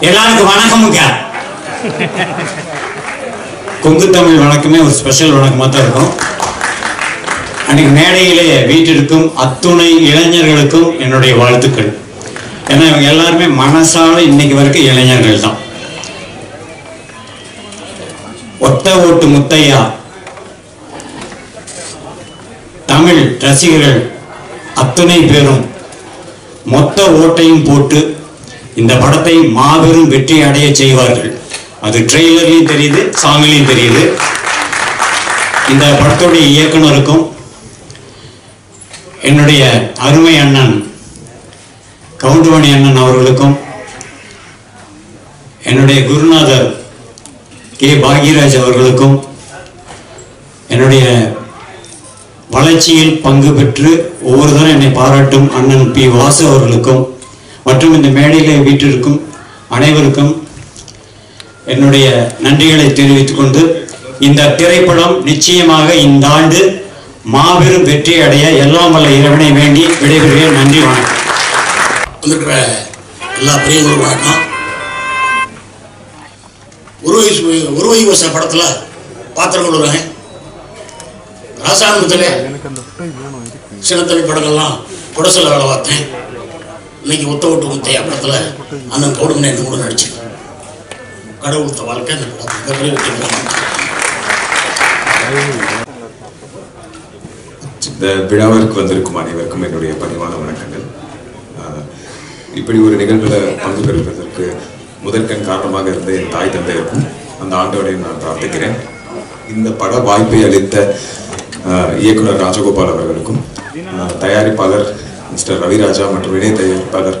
எல்லாருக்கும் வணக்கமுங்க. கொங்கு தமிழ் வணக்கமே ஒரு ஸ்பெஷல் வணக்கமாக தான் இருக்கும். அன்னைக்கு மேடையிலே வீட்டிற்கும் அத்துணை இளைஞர்களுக்கும் என்னுடைய வாழ்த்துக்கள். ஏன்னா இவங்க எல்லாருமே மனசால இன்னைக்கு வரைக்கும் இளைஞர்கள் தான். ஒத்த ஓட்டு முத்தையா தமிழ் ரசிகர்கள் அத்துணை பேரும் மொத்த ஓட்டையும் போட்டு இந்த படத்தை மாபெரும் வெற்றி அடைய செய்வார்கள். அது ட்ரெய்லர்லையும் தெரியுது, சாங்லையும் தெரியுது. இந்த படத்துடைய இயக்குனருக்கும் என்னுடைய அருமை அண்ணன் கவுண்டமணி அண்ணன் அவர்களுக்கும் என்னுடைய குருநாதர் கே பாக்யராஜ் அவர்களுக்கும் என்னுடைய வளர்ச்சியில் பங்கு பெற்று ஒவ்வொரு தரம் என்னை பாராட்டும் அண்ணன் பி வாசு அவர்களுக்கும் மற்றும் இந்த மேடையிலே வீட்டிற்கும் அனைவருக்கும் என்னுடைய நன்றிகளை தெரிவித்துக் கொண்டு இந்த திரைப்படம் நிச்சயமாக இந்த ஆண்டு மாபெரும் வெற்றி அடைய எல்லாம் வல்ல இறைவனை வேண்டி விடைபெறுகிறேன். நன்றி, வணக்கம். வந்திருக்கிற எல்லா பெரியவங்களும் வணக்கம். உருவை வச படத்தில் பாத்திரம் கொடுக்குறேன். ராசாங்கத்தில் சின்னத்தனி படங்கள்லாம் குடசல வேலை பார்த்தேன். இன்னைக்கு ஒத்த ஓட்டு முத்தையா படத்தில் அண்ணன் கவுடமணி என்ன கூட நடிச்சேன். கடவுளுத்த வாழ்க்கை அந்த படம் இந்த விழாவிற்கு வந்திருக்கும் அனைவருக்கும் என்னுடைய பணிவான வணக்கங்கள். இப்படி ஒரு நிகழ்வில் பங்கு பெறுவதற்கு முதற்கண் காரணமாக இருந்த என் தாய் தந்தையருக்கும் அந்த ஆண்டோடையும் நான் பிரார்த்திக்கிறேன். இந்த பட வாய்ப்பை அளித்த இயக்குனர் ராஜகோபால் அவர்களுக்கும் தயாரிப்பாளர் மிஸ்டர் ரவிராஜா மற்றும் இணை தயாரிப்பாளர்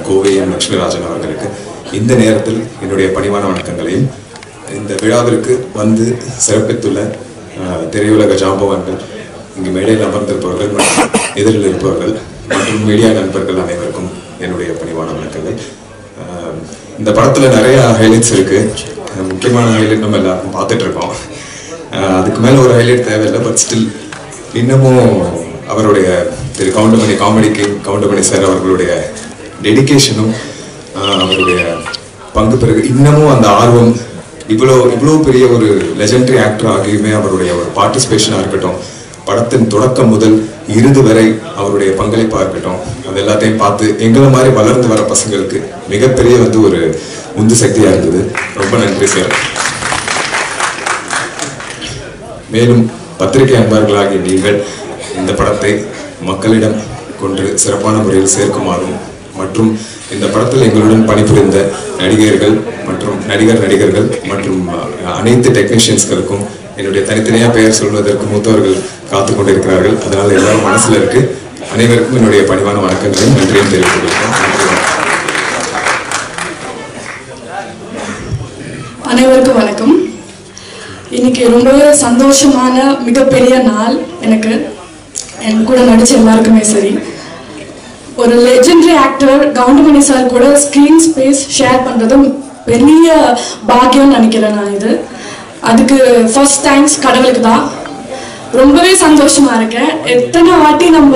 கோவை எம் லட்சுமிராஜன் அவர்களுக்கு இந்த நேரத்தில் என்னுடைய பணிவான வணக்கங்களையும், இந்த விழாவிற்கு வந்து சிறப்பித்துள்ள திரையுலக ஜாம்பவான்கள், இங்கு மேடையில் அமர்ந்திருப்பவர்கள் மற்றும் எதிரில் இருப்பவர்கள் மற்றும் மீடியா நண்பர்கள் அனைவருக்கும் என்னுடைய பணிவான வணக்கங்கள். இந்த படத்தில் நிறைய ஹைலைட்ஸ் இருக்குது. முக்கியமான ஹைலைட் நம்ம எல்லாருக்கும் பார்த்துட்டு இருக்கோம். அதுக்கு மேலே ஒரு ஹைலைட் தேவையில்லை. பட் ஸ்டில் இன்னமும் அவருடைய திரு Goundamani comedy king Goundamani sir அவர்களுடைய டெடிக்கேஷனும் அவருடைய பங்கு பிறகு இன்னமும் அந்த ஆர்வம், இவ்வளோ பெரிய ஒரு லெஜெண்டரி ஆக்டர் ஆகியுமே அவருடைய ஒரு பார்ட்டிசிபேஷனாக இருக்கட்டும், படத்தின் தொடக்கம் முதல் இறுதி வரை அவருடைய பங்களிப்பாக இருக்கட்டும், அது எல்லாத்தையும் பார்த்து எங்களை மாதிரி வளர்ந்து வர பசங்களுக்கு மிகப்பெரிய ஒரு உந்து சக்தியாக இருந்தது. ரொம்ப நன்றி சார். மேலும் பத்திரிகை அன்பர்களாகிய நீங்கள் இந்த படத்தை மக்களிடம் கொண்டு சிறப்பான முறையில் சேர்க்குமாறும் மற்றும் இந்த படத்தில் எங்களுடன் பணிபுரிந்த நடிகர்கள் மற்றும் நடிகர்கள் மற்றும் அனைத்து டெக்னீஷியன்ஸ்களுக்கும் என்னுடைய தனித்தனியாக பெயர் சொல்வதற்கு மூத்தவர்கள் காத்து கொண்டிருக்கிறார்கள். அதனால் எல்லாரும் மனசில் இருக்கு. அனைவருக்கும் என்னுடைய பணிவான வணக்கங்களையும் நன்றியும் தெரிவித்துக் கொள்கிறேன். அனைவருக்கும் வணக்கம். இன்னைக்கு ரொம்பவே சந்தோஷமான மிகப்பெரிய நாள் எனக்கு. என் கூட நடிச்ச எல்லாருக்குமே சரி. ஒரு லெஜெண்டரி ஆக்டர் கவுண்டமணி சார் கூட ஸ்க்ரீன் ஸ்பேஸ் ஷேர் பண்ணுறது பெரிய பாக்கியம்னு நினைக்கிறேன் நான். அதுக்கு ஃபர்ஸ்ட் தேங்க்ஸ் கடவுளுக்கு தான். ரொம்பவே சந்தோஷமா இருக்கேன். எத்தனை வாட்டி நான்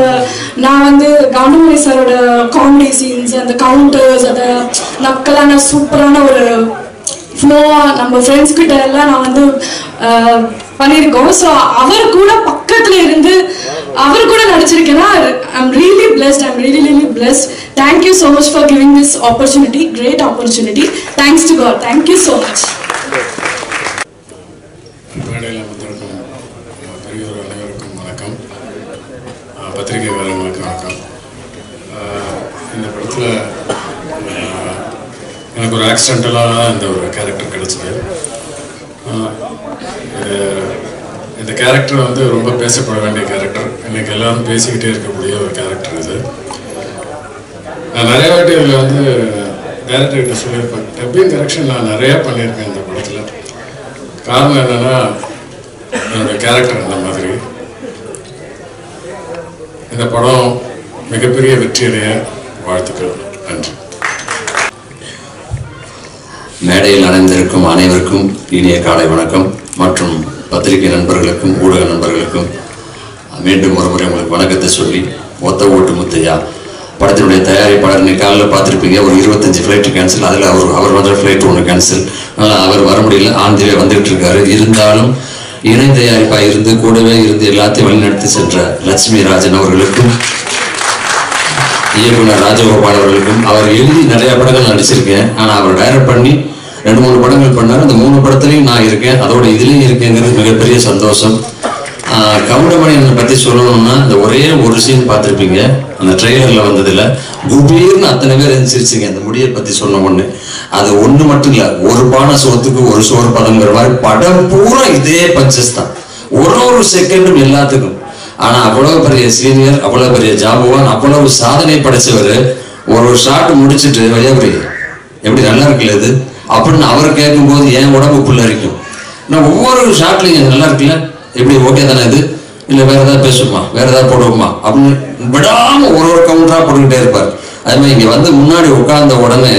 கவுண்டமணி சாரோட காமெடி சீன்ஸ், அந்த கவுண்டர்ஸ், அந்த நக்கலான சூப்பரான ஒரு ஃப்ளோவா நம்ம ஃப்ரெண்ட்ஸ் கிட்ட எல்லாம் நான் பண்ணியிருக்கோம். ஸோ அவர் கூட பக்கத்துல இருந்து அவர் கூட நடிச்சிருக்கேன்னா I'm really blessed. I'm really blessed. Thank you so much for giving this opportunity. Great opportunity. Thanks to God. Thank you so much. அனைவருக்கும் வணக்கம். பத்திரிகையாளர்களுக்கு வணக்கம். இந்த படத்தில் எனக்கு ஒரு ஆக்சிடென்டலாக இந்த ஒரு கேரக்டர் கிடச்சிது. இந்த கேரக்டர் ரொம்ப பேசப்பட வேண்டிய கேரக்டர். இன்னைக்கு எல்லாரும் பேசிக்கிட்டே இருக்கக்கூடிய ஒரு கேரக்டர் இது. நான் நிறைய வாட்டி இதில் டைரக்டர்கிட்ட சொல்லியிருப்பேன். டப்பிங் கரெக்ஷன் நான் நிறையா பண்ணியிருக்கேன் இந்த படத்தில். காரணம் என்னென்னா என்னோடய கேரக்டர் அந்த மாதிரி. இந்த படம் மிகப்பெரிய வெற்றியடைய வாழ்த்துக்கள். நன்றி. மேடையில் அணைந்திருக்கும் அனைவருக்கும் இனிய காலை வணக்கம். மற்றும் பத்திரிகை நண்பர்களுக்கும் ஊடக நண்பர்களுக்கும் மீண்டும் ஒரு முறை உங்களுக்கு வணக்கத்தை சொல்லி, ஒத்த ஓட்டு முத்தையா படத்தினுடைய தயாரிப்பாளர் இன்னைக்கு காலையில் பார்த்துருப்பீங்க. ஒரு 25 ஃப்ளைட்டு கேன்சல். அதில் அவர் வந்த ஃப்ளைட் ஒன்று கேன்சல். அதனால் அவர் வர முடியல. ஆந்திரே வந்துகிட்டு இருக்காரு. இருந்தாலும் இணை தயாரிப்பாக இருந்து கூடவே இருந்து எல்லாத்தையும் வழிநடத்தி சென்ற லட்சுமி ராஜன் அவர்களுக்கும் இயக்குனர் ராஜகோபால் அவர்களுக்கும், அவர் எழுதி நிறைய படங்கள் நடிச்சிருக்கேன். ஆனால் அவர் டைரக்ட் பண்ணி 2-3 படங்கள் பண்ணார். அந்த 3 படத்துலையும் நான் இருக்கேன். அதோட இதுலேயும் இருக்கேங்கிறது மிகப்பெரிய சந்தோஷம். கவுண்டமணியனை பற்றி சொல்லணும்னா இந்த ஒரே ஒரு சீன் பார்த்துருப்பீங்க. அந்த ட்ரெய்லரில் வந்ததில் குபீர்னு அத்தனை பேர் எந்திரிச்சிருச்சிங்க அந்த முடியை பற்றி சொன்ன ஒன்று. அது ஒன்று மட்டும் இல்லை, ஒரு பானை சோத்துக்கு ஒரு சோறு பதங்கிற மாதிரி படம் பூரா இதே பஞ்சஸ் தான், ஒரு செகண்டும் எல்லாத்துக்கும். ஆனால் அவ்வளோ பெரிய சீனியர், அவ்வளோ பெரிய ஜாபுவான், அவ்வளவு சாதனை படைச்சவர் ஒரு ஷாட் முடிச்சுட்டு வையாபுரி எப்படி நல்லா இருக்குல்ல இது அப்படின்னு அவர் கேட்கும்போது என் உடம்பு புல்லரிக்கும். நான் ஒவ்வொரு ஷாட்லையும் நல்லா இருக்குல்ல, எப்படி ஓகே தானே இது, இல்லை வேற ஏதாவது பேசுமா, வேற ஏதாவது போடுவோமா அப்படின்னு விடாம ஒரு கவுண்டரா போட்டுக்கிட்டே இருப்பார். அதே மாதிரி இங்க வந்து முன்னாடி உட்கார்ந்த உடனே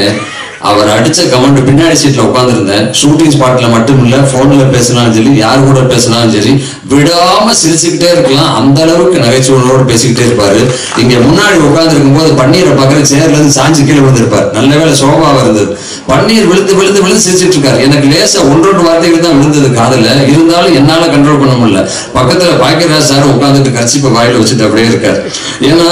அவர் அடிச்ச கமெண்ட் பின்னாடி சீட்ல உட்காந்துருந்தேன். ஷூட்டிங் ஸ்பாட்ல மட்டும் இல்ல, போன்ல பேசினாலும் சரி, யார் கூட பேசினாலும் சரி, விடாம சிரிச்சுக்கிட்டே இருக்கலாம். அந்த அளவுக்கு நகைச்சுவையோடு பேசிக்கிட்டே இருப்பாரு. இங்க முன்னாடி உட்கார்ந்து இருக்கும் போது பன்னீரை பார்க்குற சேர்ல இருந்து சாஞ்சு கீழே விழுந்திருப்பார். நல்ல வேலை சோபாவா இருந்தது. பன்னீர் விழுந்து விழுந்து விழுந்து சிரிச்சுட்டு இருக்காரு. எனக்கு லேசா 1-2 வார்த்தைகள் தான் விழுந்தது காதுல. இருந்தாலும் என்னால கண்ட்ரோல் பண்ண முடியல. பக்கத்துல பாக்கியராஜ் சார் உட்காந்துட்டு கர்ச்சிப்பை வாயில வச்சுட்டு அப்படியே இருக்காரு. ஏன்னா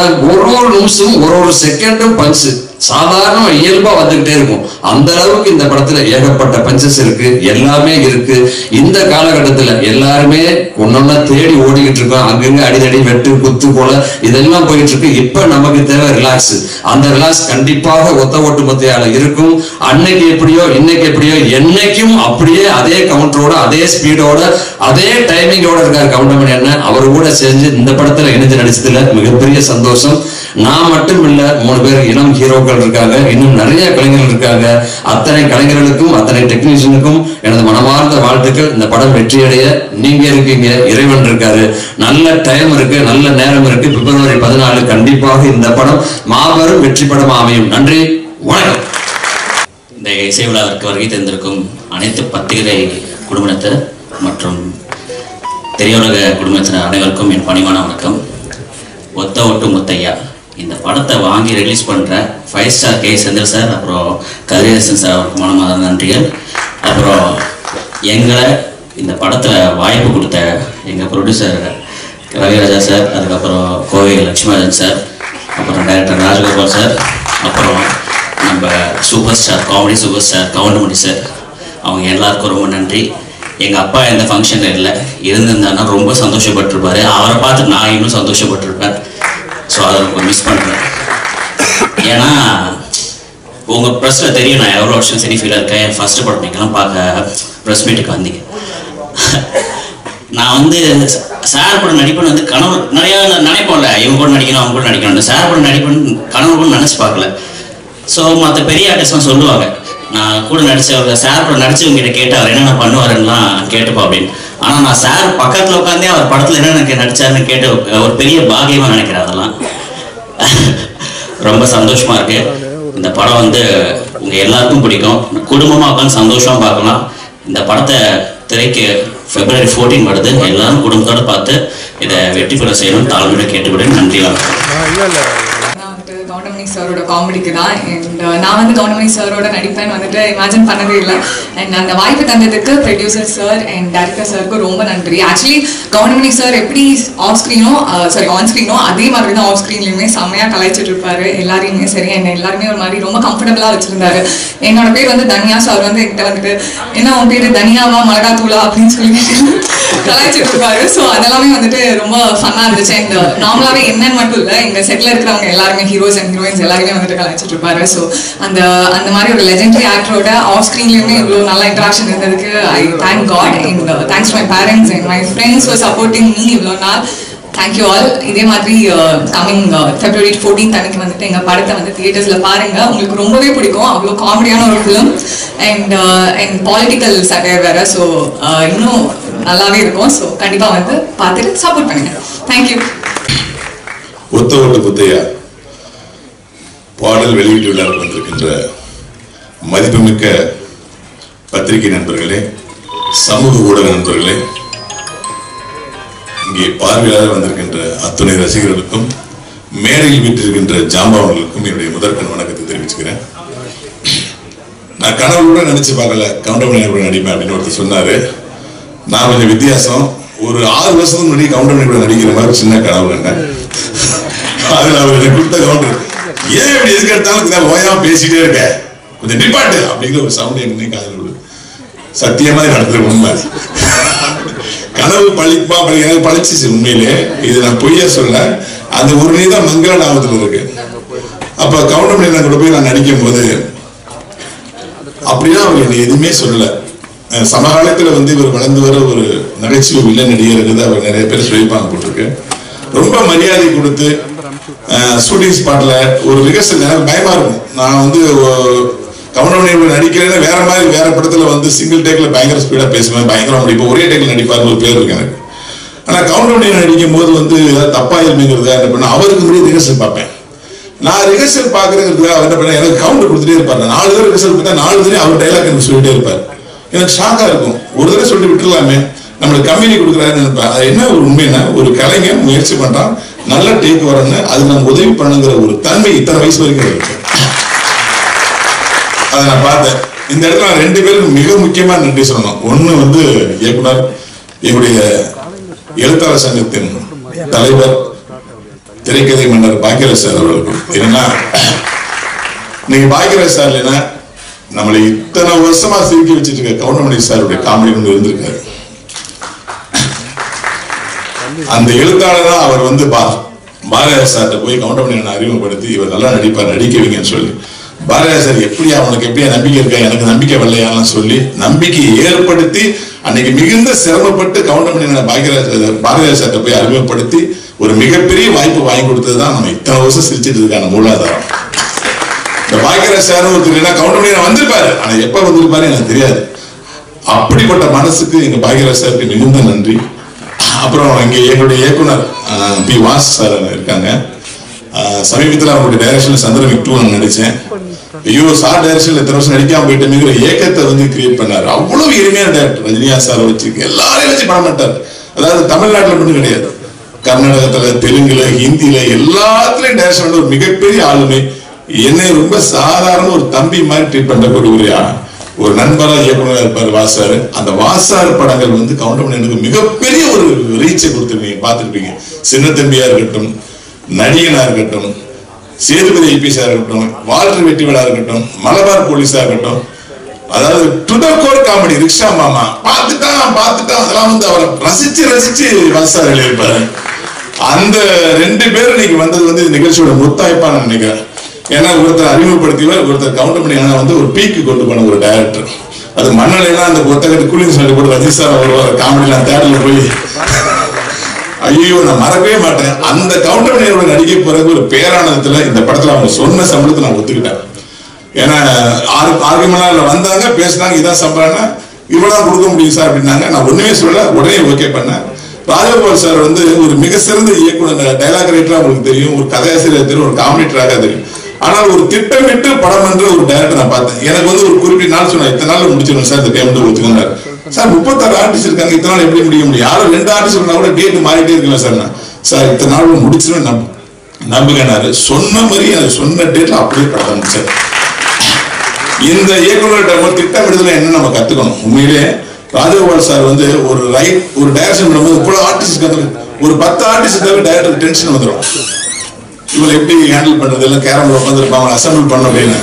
ஒரு நிமிஷம் ஒரு செகண்டும் பஞ்சு சாதாரண இயல்பா வந்துகிட்டே இருக்கும். அந்த அளவுக்கு இந்த படத்துல ஏகப்பட்ட பஞ்சஸ் இருக்கு, எல்லாமே இருக்கு. இந்த காலகட்டத்துல எல்லாருமே ஒன்னொன்னா தேடி ஓடிக்கிட்டு இருக்கோம். அங்கங்க அடிதடி வெட்டு குத்து போல இதெல்லாம் போயிட்டு இருக்கு. இப்ப நமக்கு தேவை ரிலாக்ஸ். அந்த ரிலாக்ஸ் கண்டிப்பாக ஒத்த ஓட்டு மத்தியால இருக்கும். அன்னைக்கு எப்படியோ இன்னைக்கு எப்படியோ என்னைக்கும் அப்படியே அதே கவுண்டரோட அதே ஸ்பீடோட அதே டைமிங்கோட இருக்காரு கவுண்டமணி அண்ணன். அவர் கூட செஞ்சு இந்த படத்துல இணைஞ்சு நடிச்சதுல மிகப்பெரிய சந்தோஷம். நான் மட்டும் இல்ல, 3 பேர் இளம் ஹீரோக்கள் இருக்காங்க, இன்னும் நிறைய கலைஞர்கள் இருக்காங்க. அத்தனை கலைஞர்களுக்கும் அத்தனை டெக்னீஷியனுக்கும் எனது மனமார்ந்த வாழ்த்துக்கள். இந்த படம் வெற்றியடைய நீங்க இருக்கீங்க, இறைவன் இருக்காரு, நல்ல டைம் இருக்கு, நல்ல நேரம் இருக்கு. பிப்ரவரி 14 கண்டிப்பாக இந்த படம் மாபெரும் வெற்றி படம் அமையும். நன்றி, வணக்கம். இந்த இசை விழாவிற்கு வருகை தந்திருக்கும் அனைத்து பத்திரிகை குடும்பத்தினர் மற்றும் திரையுலக குடும்பத்தினர் அனைவருக்கும் என் பணிவான வணக்கம். ஒத்த ஓட்டு முத்தையா இந்த படத்தை வாங்கி ரிலீஸ் பண்ணுற 5 ஸ்டார் கே செந்தில் சார், அப்புறம் கதிரேசன் சார் அவருக்கு மனமார்ந்த நன்றிகள். அப்புறம் எங்களை இந்த படத்தில் வாய்ப்பு கொடுத்த எங்கள் ப்ரொடியூசர் ரவிராஜா சார், அதுக்கப்புறம் கோவை லட்சுமிராஜன் சார், அப்புறம் டைரக்டர் ராஜகோபால் சார், அப்புறம் நம்ம super star comedy super star Goundamani sir, அவங்க எல்லாருக்கும் ரொம்ப நன்றி. எங்கள் அப்பா இந்த ஃபங்க்ஷனில் இல்லை, இருந்திருந்தாருன்னா ரொம்ப சந்தோஷப்பட்டிருப்பாரு. அவரை பார்த்து நான் இன்னும் சந்தோஷப்பட்டிருப்பேன். ஸோ அதை ரொம்ப மிஸ் பண்ணுறேன். ஏன்னா உங்கள் ப்ரெஸ்ஸில் தெரியும் நான் எவ்வளோ வருஷம் சினிஃபீலாக இருக்கேன். என் ஃபஸ்ட்டு படம் நீங்கள்லாம் பார்க்க ப்ரெஸ் மீட்டுக்கு வந்தீங்க. நான் வந்து சார் படம் நடிப்பேன்னு வந்து கனவு நிறையா நினைப்போம்ல, இவங்க கூட நடிக்கணும் அவங்க கூட நடிக்கணும். சார் படம் நடிப்பேன்னு கனவு கூட நினச்சி பார்க்கல. ஸோ மற்ற பெரிய ஆர்டிஸ்ட்லாம் சொல்லுவாங்க, நான் கூட நடித்தவங்க சார் படம் நடிச்சவங்க கிட்ட கேட்டு அவர் என்னென்ன பண்ணுவாருன்னா கேட்டுப்பா அப்படின்னு. ஆனால் நான் சார் பக்கத்தில் உட்காந்தே அவர் படத்தில் என்னென்ன நடிச்சாருன்னு கேட்டு ஒரு பெரிய பாகியமாக நினைக்கிறேன். அதெல்லாம் ரொம்ப சந்தோஷமாக இருக்கு. இந்த படம் வந்து உங்கள் எல்லாருக்கும் பிடிக்கும். குடும்பமாக உட்காந்து சந்தோஷமாக பார்க்கலாம். இந்த படத்தை திரைக்கு February 14 வருது. எல்லாரும் குடும்பத்தோடு பார்த்து இதை வெற்றி பெற செய்யணும்னு தாழ்மையோட கேட்டுக்கிறேன். நன்றி, வணக்கம். கவுண்டமணி சாரோட காமெடிக்கு தான். அண்ட் நான் வந்து கவுண்டமணி சாரோட நடிப்பேன்னு வந்துட்டு இமேஜின் பண்ணதே இல்லை. அண்ட் அந்த வாய்ப்பு தந்ததுக்கு ப்ரொடியூசர் சார் அண்ட் டைரக்டர் சாருக்கு ரொம்ப நன்றி. ஆக்சுவலி கவுண்டமணி சார் எப்படி ஆன் ஸ்க்ரீனோ அதே மாதிரி தான் ஆஃப் ஸ்க்ரீன்லையுமே செம்மையாக கலாய்ச்சிட்டு இருப்பாரு எல்லாரையுமே. சரி, என்ன எல்லாருமே ஒரு மாதிரி ரொம்ப கம்ஃபர்டபுளாக வச்சிருந்தாரு. என்னோட பேர் வந்து தனியா. சார் வந்து என்கிட்ட வந்துட்டு என்ன உன் பேர் தனியாவா மிளகாத்தூளா அப்படின்னு சொல்லி கலாய்ச்சிட்டு இருப்பாரு. ஸோ அதெல்லாமே வந்துட்டு ரொம்ப ஃபன்னாக இருந்துச்சு. அண்ட் நார்மலாகவே என்னன்னு மட்டும் இல்லை, எங்கள் செட்டில் இருக்கிறவங்க எல்லாருமே ஹீரோஸ் அண்ட் ஹீரோயின்ஸ் எல்லாருமே வந்துட்டு கலாய்ச்சிட்டு இருப்பாரு. ஸோ அந்த மாதிரி ஒரு லெஜெண்டரி ஆக்டரோட ஆஃப் ஸ்க்ரீன்லேயுமே இவ்வளோ நல்ல இன்ட்ராக்ஷன் இருந்ததுக்கு I thank God. And thanks to my parents and my friends for supporting me இவ்வளோ நாள். Thank you all. இதே மாதிரி கம்மிங் February 14 அன்னைக்கு வந்துட்டு எங்கள் படத்தை வந்து தியேட்டர்ஸில் பாருங்கள். உங்களுக்கு ரொம்பவே பிடிக்கும். அவ்வளோ காமெடியான ஒரு ஃபிலிம் அண்ட் பாலிட்டிக்கல் சட்டையர் வேறு. ஸோ இன்னும் நல்லாவே இருக்கும். ஸோ கண்டிப்பாக வந்து பார்த்துட்டு சப்போர்ட் பண்ணுங்கள். தேங்க்யூ. ஒத்த ஓட்டு முத்தையா பாடல் வெளியீட்டு விழாவில் வந்திருக்கின்ற மதிப்புமிக்க பத்திரிகை நண்பர்களே, சமூக ஊடக நண்பர்களே, இங்கே பார்வையாளர் வந்திருக்கின்ற அத்துணை ரசிகர்களுக்கும் மேடையில் விட்டிருக்கின்ற ஜாம்பவன்களுக்கும் என்னுடைய முதற்கண் வணக்கத்தை தெரிவிச்சுக்கிறேன். நான் கனவு கூட நினைச்சு பார்க்கல கவுண்டமணி கூட நடிப்பேன் அப்படின்னு ஒருத்தர் சொன்னாரு. நான் கொஞ்சம் வித்தியாசம். ஒரு 6 வருஷத்துக்கு முன்னாடி கவுண்டமணி கூட நடிக்கிற மாதிரி சின்ன கனவு கண்டேன். அதுல அவர் கொடுத்த கவுண்டர் ஏன் இப்படி எதுக்கு எடுத்தாலும் ஓயாம பேசிட்டே இருக்க, கொஞ்சம் நிப்பாட்டு அப்படிங்கிற ஒரு சவுண்ட் என்ன காதல் விடு. சத்தியமா நடத்துற உண்மை. கனவு பழிப்பா எனக்கு பழிச்சிச்சு உண்மையிலே. இது நான் பொய்யா சொல்ல. அந்த ஒரு நீதான் மங்கள நாமத்துல இருக்கு. அப்ப கவுண்டமணி கூட போய் நான் நடிக்கும் போது அப்படின்னா அவர் என்னை எதுவுமே சொல்லல. சமகாலத்துல இவர் வளர்ந்து வர ஒரு நகைச்சுவை வில்லன் நடிகர் இருக்குது. அவர் நிறைய பேர் சொல்லிப்பாங்க போட்டிருக்கு. ரொம்ப மரியாதை கொடுத்து ஷூட்டிங் ஸ்பாட்ல ஒரு ரிஹர்சல் எனக்கு பயமா இருக்கும். நான் கவுண்டமணி நடிக்கிறேன்னு வேற மாதிரி வேற படத்துல சிங்கிள் டேக்ல பயங்கர ஸ்பீடா பேசுவேன், பயங்கரமா நடிப்பேன், ஒரே டேக்ல நடிப்பாரு ஒரு பேர் இருக்கு எனக்கு. ஆனா கவுண்டமணி நடிக்கும் போது தப்பா இருமைங்கிறதா என்ன பண்ண அவருக்கு முன்னாடி ரிஹர்சல் பார்ப்பேன். நான் ரிஹர்சல் பாக்குறதுக்காக அவர் என்ன பண்ண எனக்கு கவுண்டர் கொடுத்துட்டே இருப்பாரு. 4 தடவை ரிஹர்சல் பார்த்தா 4 தடவை அவர் டைலாக் எனக்கு சொல்லிட்டே இருப்பாரு. எனக்கு ஷாக்கா இருக்கும். ஒரு தடவை சொல்லி விட்டுலாமே, நம்மளுக்கு கம்பெனி கொடுக்குறாருன்னு நினைப்பேன். அது என்ன ஒரு உண்மைன்னா ஒரு கலைஞர் முயற்சி பண்றான், நல்ல டேக் வரணும்னு அது நம்ம உதவி பண்ணுங்கிற ஒரு தன்மை இத்தனை வயசு வரைக்கும் இருக்கு. அதை நான் பார்த்தேன். இந்த இடத்துல 2 பேருக்கு மிக முக்கியமா நன்றி சொல்லணும். ஒண்ணு இயக்குனர், என்னுடைய எழுத்தாளர் சங்கத்தின் தலைவர், திரைக்கதை மன்னர் பாக்கியராஜ் சார் அவர்களுக்கு. ஏன்னா நீங்க பாக்கியராஜ் சார் இல்லைன்னா நம்மளை இத்தனை வருஷமா சிரிக்க வச்சுட்டு இருக்க கவுண்டமணி சாருடைய காமெடி ஒன்று இருந்திருக்காரு. அந்த எழுத்தாளர் அவர் பாரதியார் சார்ட்ட போய் கவுண்டமணி அறிமுகப்படுத்தி இவர் நல்லா நடிப்பார், நடிக்க வைங்கன்னு சொல்லி பாரதியார் சார் எப்படியா அவனுக்கு எப்படியா நம்பிக்கை இருக்கா, எனக்கு நம்பிக்கை வரலையான்னு சொல்லி நம்பிக்கையை ஏற்படுத்தி அன்னைக்கு மிகுந்த சிரமப்பட்டு கவுண்டமணி பாரதியார் சார்ட்ட போய் அறிமுகப்படுத்தி ஒரு மிகப்பெரிய வாய்ப்பு வாங்கி கொடுத்ததுதான் நம்ம இத்தனை வருஷம் சிரிச்சிட்டு இருக்கான மூலாதாரம். இந்த பாக்கியராஜ் சார் ஒருத்தர் கவுண்டமணி வந்திருப்பாரு, ஆனா எப்ப வந்திருப்பாரு எனக்கு தெரியாது. அப்படிப்பட்ட மனசுக்கு எங்க பாக்கியராஜ் சாருக்கு மிகுந்த நன்றி. அப்புறம் இங்க எங்களுடைய இயக்குனர் பி வாஸ் சார் இருக்காங்க. சமீபத்தில் அவங்களுடைய டைரக்ஷன்ல சந்திரமிக் 2 நான் நடிச்சேன். ஐயோ சார் டைரக்ஷன்ல எத்தனை வருஷம் நடிக்காம போயிட்டேங்கிற ஏக்கத்தை கிரியேட் பண்ணாரு. அவ்வளவு எளிமையான டைரக்டர். ரஜினியா சார் வச்சு எல்லாரையும் வச்சு படம் மாட்டார். அதாவது தமிழ்நாட்டில் மட்டும் கிடையாது, கர்நாடகத்துல, தெலுங்குல, ஹிந்தியில எல்லாத்துலயும் டைரக்ஷன் ஒரு மிகப்பெரிய ஆளுமை. என்னை ரொம்ப சாதாரண ஒரு தம்பி மாதிரி ட்ரீட் பண்ணக்கூடிய ஒரு நண்பரா இயக்குனரா இருப்பாரு வாசாரு. அந்த வாசார் படங்கள் கவுண்டமணி எனக்கு மிகப்பெரிய ஒரு ரீச்சை கொடுத்துருப்பீங்க, பார்த்துருப்பீங்க. சின்ன தம்பியா இருக்கட்டும், நடிகனா இருக்கட்டும், சேதுபதி ஐபிஎஸ்ஸா இருக்கட்டும், வால்டர் வெட்டிவலா இருக்கட்டும், மலபார் போலீஸா இருக்கட்டும், அதாவது to the core comedy, rickshaw மாமா பார்த்துட்டான் அதெல்லாம் அவரை ரசிச்சு வாசார் எழுதியிருப்பாரு. அந்த 2 பேர் இன்னைக்கு வந்தது நிகழ்ச்சியோட முத்தாய்ப்பா நான் நினைக்கிறேன். ஏன்னா ஒருத்தர் அறிமுகப்படுத்தியவர், ஒருத்தர் கவுண்டமணி ஒரு பீக்கு கொண்டு போன ஒரு டைரக்டர். அது மண்ணலையெல்லாம் அந்த ஒத்தகட்டு கூலிங் சொல்லி போட்டு ரஜினி சார் வருவார் காமெடிலாம் தேட்டர்ல போய் ஐயோ நான் மறக்கவே மாட்டேன். அந்த கவுண்டமணியோட நடிக்க பிறகு ஒரு பேரானந்தத்துல இந்த படத்துல அவங்க சொன்ன சம்பளத்தை நான் ஒத்துக்கிட்டேன். ஏன்னா ஆர்குமெண்ட்ல வந்தாங்க, பேசினாங்க, இதான் சம்பளம்னா இவ்வளவு கொடுக்க முடியும் சார் அப்படின்னாங்க. நான் ஒண்ணுமே சொல்ல, உடனே ஓகே பண்ணேன். ராஜகோபால் சார் ஒரு மிக சிறந்த இயக்குனர், டைலாக் ரைட்டரா உங்களுக்கு தெரியும், ஒரு கதையாசிரியர் தெரியும், ஒரு காமெடிட்டராக தெரியும். ஆனால் ஒரு திட்டமிட்டு படம் என்ற ஒரு டைரக்டர் நான் பார்த்தேன். எனக்கு ஒரு குறிப்பிட்ட நாள் சொன்னா இத்தனை நாள் முடிச்சிடணும் சார், இந்த பேமெண்ட் ஒத்துக்கினார் சார். 36 ஆர்டிஸ்ட் இருக்காங்க, இத்தனை நாள் எப்படி முடியும்? யாரும் 2 ஆர்டிஸ்ட் இருந்தா கூட டேட் மாறிட்டே இருக்கலாம் சார். சார் இத்தனை நாள் முடிச்சிருவேன் நம்புகிறாரு. சொன்ன மாதிரி எனக்கு சொன்ன டேட்ல அப்படியே படம் முடிச்சார். இந்த இயக்குநர்கிட்ட திட்டமிடுதல என்ன நம்ம கத்துக்கணும். உண்மையிலே ராஜகோபால் சார் ஒரு டைரக்ஷன் பண்ணும்போது இவ்வளவு ஆர்டிஸ்ட் ஒரு 10 ஆர்டிஸ்ட் டைரக்டர் டென்ஷன் வந்துடும். இவங்களை எப்படி ஹேண்டில் பண்றது, எல்லாம் கேரம்ல உட்காந்துருப்பாங்க, அசம்பிள் பண்ண அப்படின்னு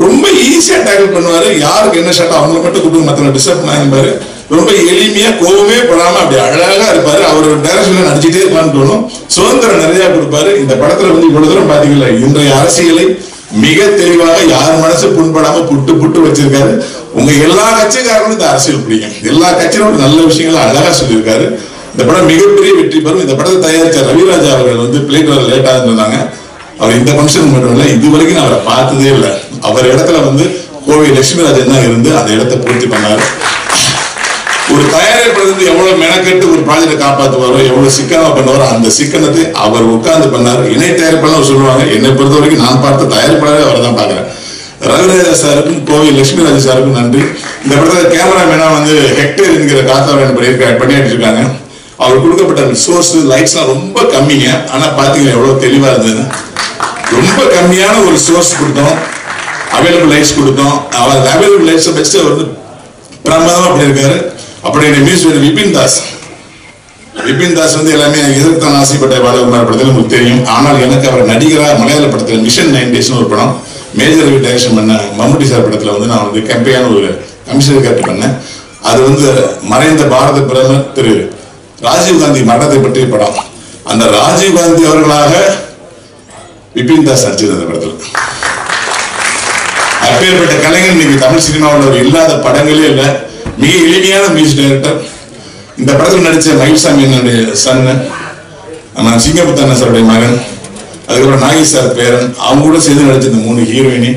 ரொம்ப ஈஸியா டேக்கிள் பண்ணுவாரு. யாருக்கு என்ன ஷாட் அவங்களை மட்டும் கூப்பிட்டு மற்ற டிஸ்டர்ப் பண்ணாரு. ரொம்ப எளிமையா கோவமே படாம அப்படி அழகா இருப்பாரு. அவர் டைரக்ஷன்ல நடிச்சுட்டே இருப்பான்னு தோணும். சுதந்திரம் நிறைய கொடுப்பாரு. இந்த படத்துல இவ்வளவு தூரம் பாத்தீங்களா, இன்றைய அரசியலை மிக தெளிவாக யார் மனசு புண்படாம புட்டு வச்சிருக்காரு. உங்க எல்லா கட்சிக்காரங்களும் இந்த அரசியல் பிடிக்கும். எல்லா கட்சியிலும் நல்ல விஷயங்களை அழகா சொல்லியிருக்காரு. இந்த படம் மிகப்பெரிய வெற்றி பெறும். இந்த படத்தை தயாரிச்ச ரவிராஜா அவர்கள் பிளேட் வர லேட்டா இருந்தாங்க. அவர் இந்த ஃபங்க்ஷன் மட்டும் இல்லை, இது வரைக்கும் நான் அவரை பார்த்ததே இல்லை. அவர் இடத்துல கோவை லட்சுமிராஜன் தான் இருந்து அந்த இடத்தை பூர்த்தி பண்ணாரு. ஒரு தயாரிப்பாளர் எவ்வளவு மெனக்கெட்டு ஒரு ப்ராஜெக்டை காப்பாற்றுவாரோ, எவ்வளவு சிக்கனமா பண்ணுவாரோ, அந்த சிக்கனத்தை அவர் உட்கார்ந்து பண்ணாரு. இணை தயாரிப்பாளர் சொல்லுவாங்க. என்னை பொறுத்த வரைக்கும் நான் பார்த்த தயாரிப்பாளரே அவரை தான் பாக்குறேன். ரவிராஜா சாருக்கும் கோவை லட்சுமிராஜன் சாருக்கும் நன்றி. இந்த படத்துல கேமராமேனா ஹெக்டேர் என்கிற காத்தாவன் பணியாற்றி இருக்காங்க. அவர் கொடுக்கப்பட்ட சோர்ஸ் லைட்ஸ்லாம் ரொம்ப கம்மிங்க. ஆனா பாத்தீங்கன்னா எவ்வளவு தெளிவா இருந்தது. ரொம்ப கம்மியான ஒரு சோர்ஸ் கொடுத்தோம், அவைலபிள் லைட்ஸ் கொடுத்தோம். அவர் அவைலபிள் லைட்ஸை வச்சு அவர் வந்து பிரமாதமா பண்ணியிருக்காரு. அப்படி மியூசிக் விபின் தாஸ் வந்து எல்லாமே எதிர்த்தான் ஆசைப்பட்ட பாலகுமார் படத்தில் உங்களுக்கு தெரியும். ஆனால் எனக்கு அவர் நடிகராக மலையாள படத்தில் மிஷன் 9 டேஸ்னு ஒரு படம் மேஜர் ரவி டைரக்ஷன் பண்ண மம்முட்டி சார் படத்தில் வந்து நான் வந்து கம்பெனியான ஒரு கமிஷனர் கேரக்டர் பண்ணேன். அது வந்து மறைந்த பாரத பிரதமர் திரு ராஜீவ்காந்தி மரணத்தை பற்றிய படம். அந்த ராஜீவ்காந்தி அவர்களாக விபின் தாஸ் நடிச்சது அந்த படத்தில். அப்பேற்பட்ட கலைஞர் இன்னைக்கு தமிழ் சினிமாவில் இல்லாத படங்களே இல்லை. மிக எளிமையான மியூசிக் டைரக்டர். இந்த படத்தில் நடிச்ச மயில்சாமி என்னுடைய சன்னு, நம்ம சிங்கமுத்தண்ண சாருடைய மகன், அதுக்கப்புறம் நாகி சார் பேரன், அவங்க கூட சேர்ந்து நடிச்ச இந்த 3 ஹீரோயினி,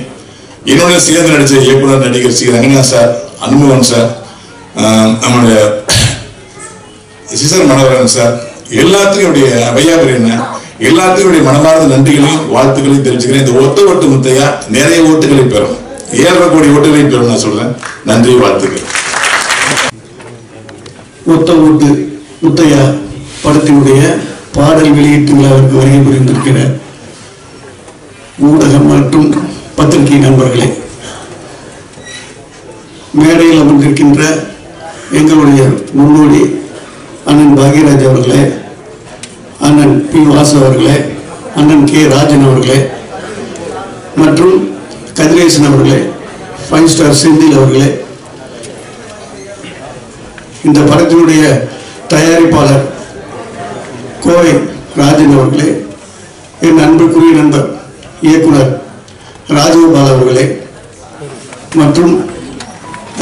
என்னோட சேர்ந்து நடிச்ச இயக்குனர் நடிகர் சி ரங்கநாத் சார், அனுமோகன் சார், நம்மளுடைய சிசர் மனோகரன் சார், எல்லாத்துக்கும் வையாபுரியன் எல்லாத்துக்கும் மனமார்ந்த நன்றிகளையும் வாழ்த்துக்களையும் தெரிவிச்சுக்கிறேன். இந்த ஒத்த ஓட்டு முத்தையா நிறைய ஓட்டுகளை பெறும், 7.5 கோடி ஓட்டுகளை பெறும் நான் சொல்றேன். நன்றி, வாழ்த்துக்கள். ஒத்த ஓட்டு முத்தையா படத்தினுடைய பாடல் வெளியீட்டு விழாவிற்கு வருகை புரிந்திருக்கிற ஊடகம் மற்றும் பத்திரிகை நண்பர்களே, மேடையில் அமர்ந்திருக்கின்ற எங்களுடைய முன்னோடி அண்ணன் பாக்யராஜ் அவர்களே, அண்ணன் பி வாசு அவர்களே, அண்ணன் கே ராஜன் அவர்களே மற்றும் கதிரேசன் அவர்களே, 5 ஸ்டார் செந்தில் அவர்களே, இந்த படத்தினுடைய தயாரிப்பாளர் கோவை ராஜன் அவர்களே, என் அன்புக்குரிய நண்பர் இயக்குனர் ராஜகோபால் அவர்களே மற்றும்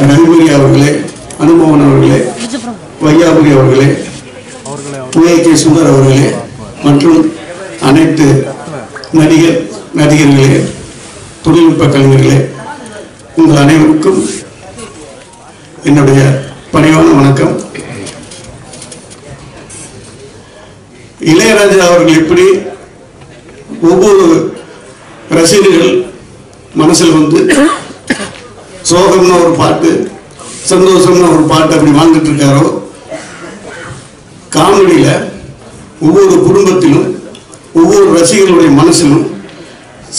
ரவிமணி அவர்களே, அனுமோகன் அவர்களே, வையாபுரி அவர்களே, கே சுந்தர் அவர்களே மற்றும் அனைத்து நடிகர்களே, தொழில்நுட்ப கலைஞர்களே, உங்கள் அனைவருக்கும் என்னுடைய பணிவான வணக்கம். இளையராஜா அவர்கள் எப்படி ஒவ்வொரு ரசிகர்கள் மனசில் வந்து சோகம்னா ஒரு பாட்டு, சந்தோஷம்னா ஒரு பாட்டு அப்படி வாழ்ந்துட்டு இருக்காரோ, காமெடியில ஒவ்வொரு குடும்பத்திலும் ஒவ்வொரு ரசிகர்களுடைய மனசிலும்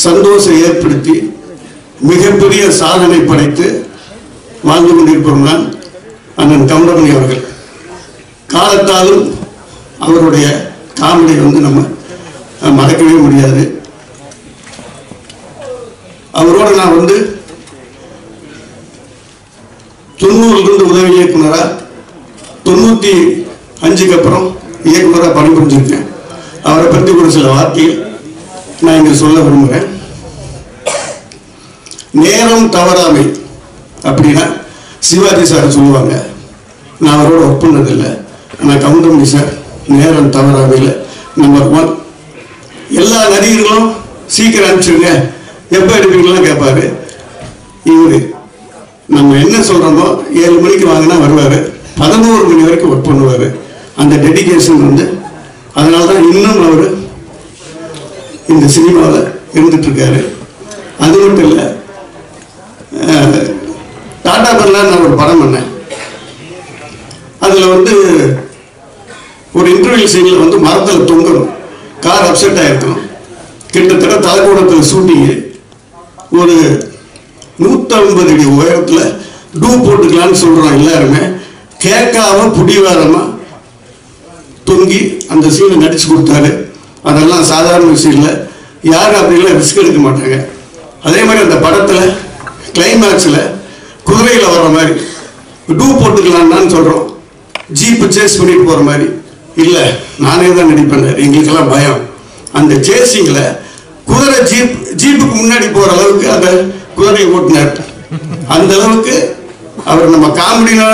சந்தோஷம் ஏற்படுத்தி மிகப்பெரிய சாதனை படைத்து வாழ்ந்து கொண்டிருப்பவர்தான் அண்ணன் கவுண்டமணி அவர்கள். காலத்தாலும் அவருடைய காமெடி வந்து நம்ம மறக்கவே முடியாது. அவரோட நான் வந்து 90 உதவி இயக்குனரா, 95க்கு அப்புறம் இயக்குனராக பணிபுரிஞ்சிருக்கேன். அவரை பற்றி ஒரு சில வார்த்தைகள் நான் இங்கே சொல்ல விரும்புகிறேன். நேரம் தவறாமை அப்படின்னா சிவாஜி சார் சொல்லுவாங்க. நான் அவரோட ஒர்க் பண்ணதில்லை, ஆனால் கவுண்டமணி சார் நேரம் தவறாமையில் நம்பர் 1. எல்லா நடிகர்களும் சீக்கிரம் அனுப்பிச்சுடுங்க, எப்போ எடுப்பீங்களாம் கேட்பாரு. இவரு நம்ம என்ன சொல்கிறோமோ 7 மணிக்கு வாங்கினா வருவார், 11 மணி வரைக்கும் ஒர்க் பண்ணுவார். அந்த டெடிகேஷன் வந்து அதனால தான் இன்னும் அவர் இந்த சினிமாவில் இருந்துட்டுருக்காரு. அது மட்டும் இல்லை, டாடா பிர்லா நான் ஒரு படம் பண்ணேன். அதில் வந்து ஒரு இன்டர்வியூ சீனில் வந்து மரத்தில் தொங்கணும், கார் அப்செட் ஆகிருக்கணும். கிட்டத்தட்ட தலைக்கூடத்தில் ஷூட்டிங்கு, ஒரு 150 அடி உயரத்தில் டூ போட்டுக்கலான்னு சொல்கிறோம் எல்லாருமே. கேட்காம புடிவாரமாக தொங்கி அந்த சீனை நடிச்சு கொடுத்தாரு. அதெல்லாம் சாதாரண விஷயம் இல்லை, யாரும் அப்படிலாம் ரிஸ்க் எடுக்க மாட்டாங்க. அதே மாதிரி அந்த படத்தில் கிளைமேக்ஸில் குதிரையில் வர்ற மாதிரி டூ போட்டுக்கலான்னு சொல்கிறோம், ஜீப்பு சேஸ் பண்ணிட்டு போகிற மாதிரி இல்லை, நானே தான் நடிப்பேன், எங்களுக்கெல்லாம் பயம். அந்த சேசிங்கில் குதிரை ஜீப்புக்கு முன்னாடி போகிற அளவுக்கு அந்த குதிரையை ஓட்டினார். அந்த அளவுக்கு அவர் நம்ம காமெடினா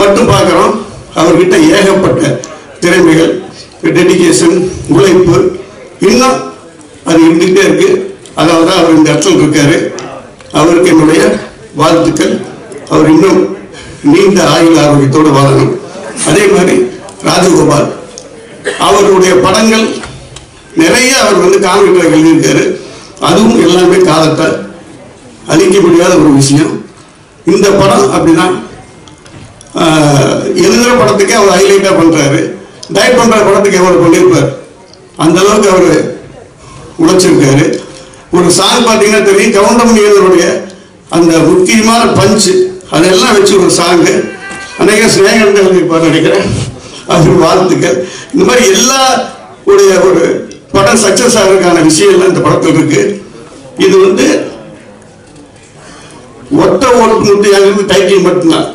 மட்டும் பார்க்குறோம், அவர்கிட்ட ஏகப்பட்ட திறமைகள், டெடிகேஷன், உழைப்பு இன்னும் அது இருந்துகிட்டே இருக்கு. அதாவது அவர் இந்த இடத்துல இருக்காரு. அவருக்கு என்னுடைய வாழ்த்துக்கள். அவர் இன்னும் நீண்ட ஆயுள் ஆரோக்கியத்தோடு வாழணும். அதே மாதிரி ராஜகோபால் அவருடைய படங்கள் நிறைய அவர் வந்து காமெடிகளை எழுதியிருக்காரு. அதுவும் எல்லாமே காலத்தால் அழிக்க முடியாத ஒரு விஷயம். இந்த படம் அப்படின்னா எழுதுகிற படத்துக்கே அவர் ஹைலைட்டாக பண்ணுறாரு. டைரக்ட் பண்ணுற படத்துக்கு எவ்வளோ பண்ணியிருப்பார், அந்த அளவுக்கு அவர் உழைச்சிருக்காரு. ஒரு சாங் பார்த்தீங்கன்னா தெரியும், கவுண்டமணியனுடைய அந்த முக்கியமான பஞ்சு அதெல்லாம் வச்சு ஒரு சாங்கு அன்றைக்கி ஸ்நேகன் எழுதிப்பார் நினைக்கிறேன். அது வாழ்த்துக்கள். இந்த மாதிரி எல்லா உடைய ஒரு படம் சக்ஸஸ் ஆகிறதுக்கான விஷயம்லாம் இந்த படத்தில் இருக்கு. இது வந்து ஒத்த ஓட்டு முத்தியாக டைட்டில் மட்டும்தான்,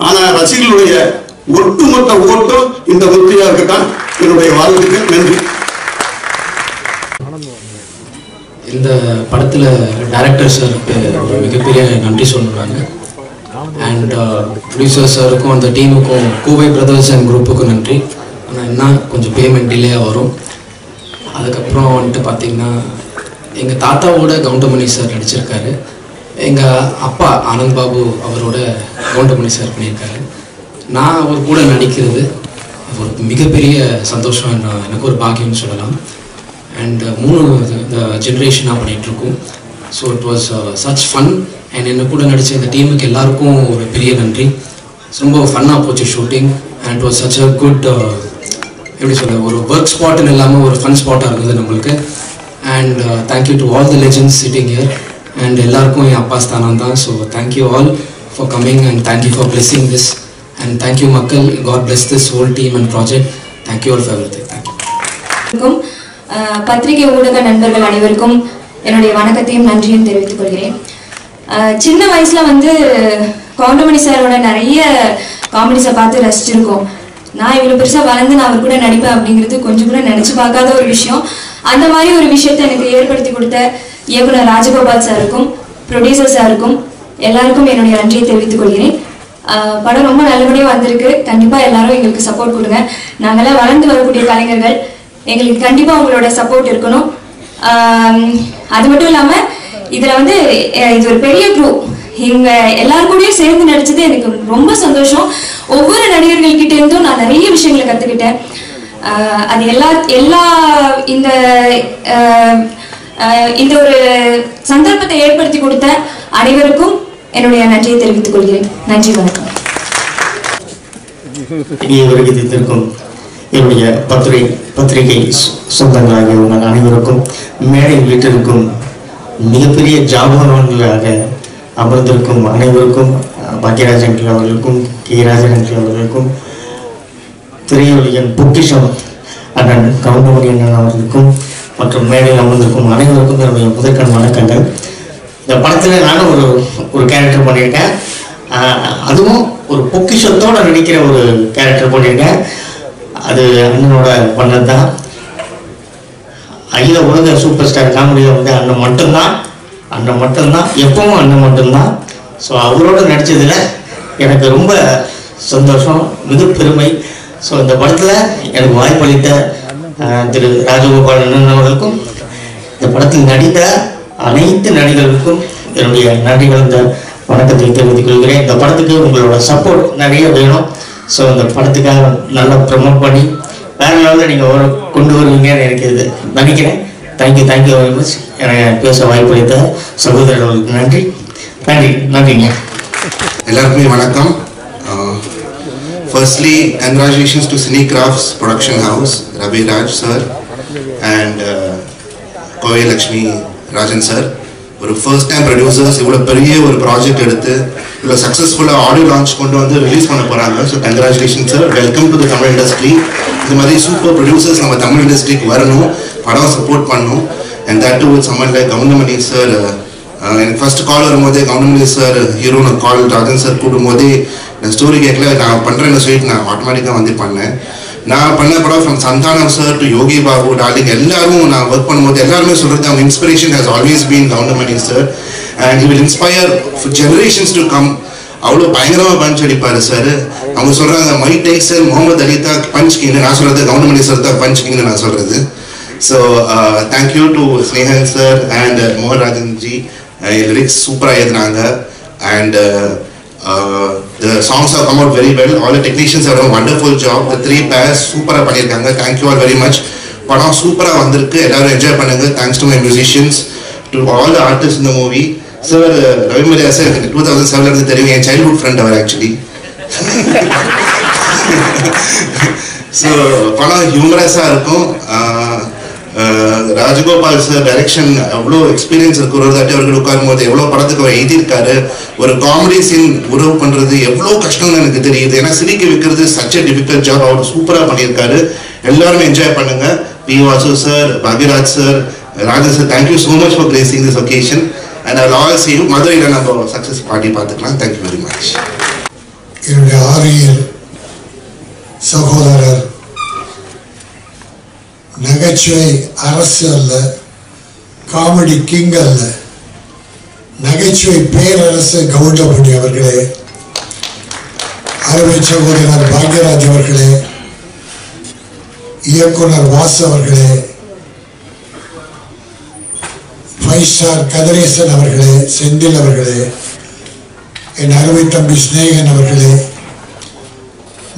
ஆனால் ரசிகர்களுடைய ஒட்டுமொத்த ஓட்டம் இந்த முத்தியாக தான். என்னுடைய வாழ்த்துக்கள். நன்றி. இந்த படத்தில் டைரக்டர் சாருக்கு ஒரு மிகப்பெரிய நன்றி சொல்லுறாங்க. அண்ட் ப்ரொடியூசர் சாருக்கும் அந்த டீமுக்கும் கூவை பிரதர்ஸ் அண்ட் குரூப்புக்கும் நன்றி. ஆனால் என்ன கொஞ்சம் பேமெண்ட் டிலேயாக வரும். அதுக்கப்புறம் வந்துட்டு பார்த்திங்கன்னா எங்கள் தாத்தாவோட கவுண்டமணி சார் நடிச்சிருக்காரு. எங்கள் அப்பா ஆனந்த் பாபு அவரோட கவுண்டமணி சார் பண்ணியிருக்காரு. நான் அவர் கூட நடிக்கிறது ஒரு மிகப்பெரிய சந்தோஷம், எனக்கு ஒரு பாக்கியம்னு சொல்லலாம். அண்ட் 3 ஜென்ரேஷனாக பண்ணிகிட்ருக்கோம். So it was such fun. And என்ன கூட நடித்த இந்த டீமுக்கு எல்லாருக்கும் ஒரு பெரிய நன்றி. ரொம்ப ஃபன்னாக போச்சு shooting. And it was such a good, எப்படி சொல்ல, ஒரு ஒர்க் ஸ்பாட்டுன்னு இல்லாமல் ஒரு ஃபன் ஸ்பாட்டாக இருந்தது நம்மளுக்கு. And thank you to all the legends sitting here. And எல்லாருக்கும் என் அப்பா ஸ்தானம் தான். So thank you all for coming and thank you for blessing this. And thank you மக்கள். God bless this whole team and project. Thank you all for everything. Thank you. பத்திரிகை ஊடக நண்பர்கள் அனைவருக்கும் என்னுடைய வணக்கத்தையும் நன்றியும் தெரிவித்துக் கொள்கிறேன். சின்ன வயசுல வந்து கவுண்டமணி சாரோட நிறைய காமெடிஸை பார்த்து ரசிச்சிருக்கோம். நான் இவ்வளோ பெருசாக வளர்ந்து நான் அவர் கூட நடிப்பேன் அப்படிங்கிறது கொஞ்சம் கூட நினச்சி பார்க்காத ஒரு விஷயம். அந்த மாதிரி ஒரு விஷயத்தை எனக்கு ஏற்படுத்தி கொடுத்த இயக்குனர் ராஜகோபால் சாருக்கும் ப்ரொடியூசர் சாருக்கும் எல்லாருக்கும் என்னுடைய நன்றியை தெரிவித்துக் கொள்கிறேன். படம் ரொம்ப நல்லபடியாக வந்திருக்கு. கண்டிப்பாக எல்லாரும் எங்களுக்கு சப்போர்ட் கொடுங்க. நாங்களாம் வளர்ந்து வரக்கூடிய கலைஞர்கள், எங்களுக்கு கண்டிப்பாக உங்களோட சப்போர்ட் இருக்கணும். அது மட்டும் இல்லாமல் இதில் வந்து இது ஒரு பெரிய குரூப். இவங்க எல்லாரும் கூடயும் சேர்ந்து நடிச்சது எனக்கு ரொம்ப சந்தோஷம். ஒவ்வொரு நடிகர்கள்கிட்ட இருந்தும் நான் நிறைய விஷயங்களை கற்றுக்கிட்டேன். அது எல்லா இந்த ஒரு சந்தர்ப்பத்தை ஏற்படுத்தி கொடுத்த அனைவருக்கும் என்னுடைய நன்றியை தெரிவித்துக் கொள்கிறேன். நன்றி, வணக்கம். இருக்கும் என்னுடைய பத்திரிகை சொந்தங்களாக உங்கள் அனைவருக்கும், மேடை வீட்டிற்கும் மிகப்பெரிய ஜாபகங்களாக அமர்ந்திருக்கும் அனைவருக்கும், பாக்கியராஜன் அவர்களுக்கும், கீராஜன் அவர்களுக்கும், திரையொலியின் பொக்கிஷம் அண்ணன் கவுண்டமணி அண்ணன் அவர்களுக்கும் மற்றும் மேடையில் அமர்ந்திருக்கும் அனைவருக்கும் என்னுடைய முதற்கண் வணக்கங்கள். இந்த படத்தில் நானும் ஒரு கேரக்டர் பண்ணியிருக்கேன். அதுவும் ஒரு பொக்கிஷத்தோடு நடிக்கிற ஒரு கேரக்டர் பண்ணியிருக்கேன். அது அண்ணனோட பண்ணது தான். அகில உலக சூப்பர் ஸ்டார் காமெடியில் வந்து அண்ணன் மட்டும்தான், எப்பவும் அண்ணன் மட்டும்தான். ஸோ அவரோடு நடித்ததில் எனக்கு ரொம்ப சந்தோஷம், மிக பெருமை. ஸோ இந்த படத்தில் எனக்கு வாய்ப்பளித்த திரு ராஜகோபால் அண்ணன் அவர்களுக்கும், இந்த படத்தில் நடித்த அனைத்து நடிகர்களுக்கும் என்னுடைய நன்றி கலந்த வணக்கத்தை தெரிவித்துக் கொள்கிறேன். இந்த படத்துக்கு உங்களோட சப்போர்ட் நிறைய வேணும். ஸோ இந்த படத்துக்காக நல்லா ப்ரமோட் பண்ணி வேறு லெவலில் நீங்கள் கொண்டு வருவீங்கன்னு எனக்கு இது நினைக்கிறேன். Thank you very much. எனக்கு பேச வாய்ப்பளித்த சகோதரர்களுக்கு நன்றிங்க. எல்லாருக்குமே வணக்கம். Firstly, congratulations to Cinecrafts Production House, Ravi Raj sir and Kovai Lakshmi Rajan sir. ஒரு ஃபர்ஸ்ட் டைம் ப்ரொடியூசர்ஸ் இவ்வளோ பெரிய ஒரு ப்ராஜெக்ட் எடுத்து இவ்வளோ சக்ஸஸ்ஃபுல்லாக ஆடியோ லான்ச் கொண்டு வந்து ரிலீஸ் பண்ண போகிறாங்க. So congratulation sir. Welcome to the Tamil industry. இந்த மாதிரி சூப்பர் ப்ரொடியூசர்ஸ் நம்ம தமிழ் இண்டஸ்ட்ரிக்கு வரணும், படம் சப்போர்ட் பண்ணணும். And that to with summon like Goundamani sir. எனக்கு ஃபர்ஸ்ட் கால் வரும்போதே கவுண்டமணி சார் ஹீரோன்னு கால் ராஜன் சார் கூடும்போதே நான் ஸ்டோரி கேட்கல, நான் பண்ணுறேன்னு சொல்லிட்டு நான் ஆட்டோமேட்டிக்காக வந்து பண்ணேன். நான் பண்ண படம் from Santhanam sir to Yogi Babu darling எல்லாரும் நான் ஒர்க் பண்ணும்போது எல்லாருமே சொல்கிறது அவங்க inspiration has always been Goundamani sir. And he will inspire generations to come. அவ்வளோ பயங்கரமாக பஞ்ச் அடிப்பார் சார். அவங்க சொல்கிறாங்க மைக் டைசன் முகமது அலி தான் பஞ்ச் கிங்னு, நான் சொல்கிறது கவுண்டமணி சார் தான் பஞ்ச் கிங்னு நான் சொல்கிறது. So thank you to Snehan sir and மோகன் ராஜன் ஜி. லிரிக்ஸ் சூப்பராக எழுதுனாங்க. And the songs have come out very well. All the technicians have done a wonderful job. The 3 pairs சூப்பராக பண்ணியிருக்காங்க. Thank you all very much. படம் சூப்பராக வந்திருக்கு, எல்லாரும் என்ஜாய் பண்ணுங்க. Thanks to my musicians, to all the artists in the movie. Sir, Ravi Mariya sir எனக்கு 2007 இருந்து தெரியும், என் சைல்ட்ஹுட் ஃப்ரெண்ட் அவர் ஆக்சுவலி. ஸோ படம் ஹியூமரஸாக இருக்கும். ராஜகோபால் சார் டைரக்ஷன் அவ்வளோ எக்ஸ்பீரியன்ஸ் இருக்கு. ஒரு தாட்டி அவர்கள் உட்காரும் போது எவ்வளோ படத்துக்கு அவர் எழுதியிருக்காரு. ஒரு காமெடி சீன் உறவு பண்ணுறது எவ்வளோ கஷ்டம்னு எனக்கு தெரியுது. ஏன்னா சிரிக்க வைக்கிறது சச் எ டிஃபிகல்ட் ஜாப். அவர் சூப்பராக பண்ணியிருக்காரு. எல்லாருமே என்ஜாய் பண்ணுங்க. P Vasu sir, Bhagyaraj sir, Rajan sir, thank you so much for gracing this occasion. And I will always see you. மதுரையில் நம்ம சக்ஸஸ் பார்ட்டி பார்த்துக்கலாம். Thank you very much. என்னுடைய ஆரியர் சகோதரர், நகைச்சுவை அரசு அல்ல, காமெடி கிங் அல்ல, நகைச்சுவை பேரரசு கவுண்டமணி அவர்களே, அருமை சகோதரர் பாக்யராஜ் அவர்களே, இயக்குனர் வாசு அவர்களே, 5 ஸ்டார் கதிரேசன் அவர்களே, செந்தில் அவர்களே, என் அருமை தம்பி ஸ்நேகன் அவர்களே,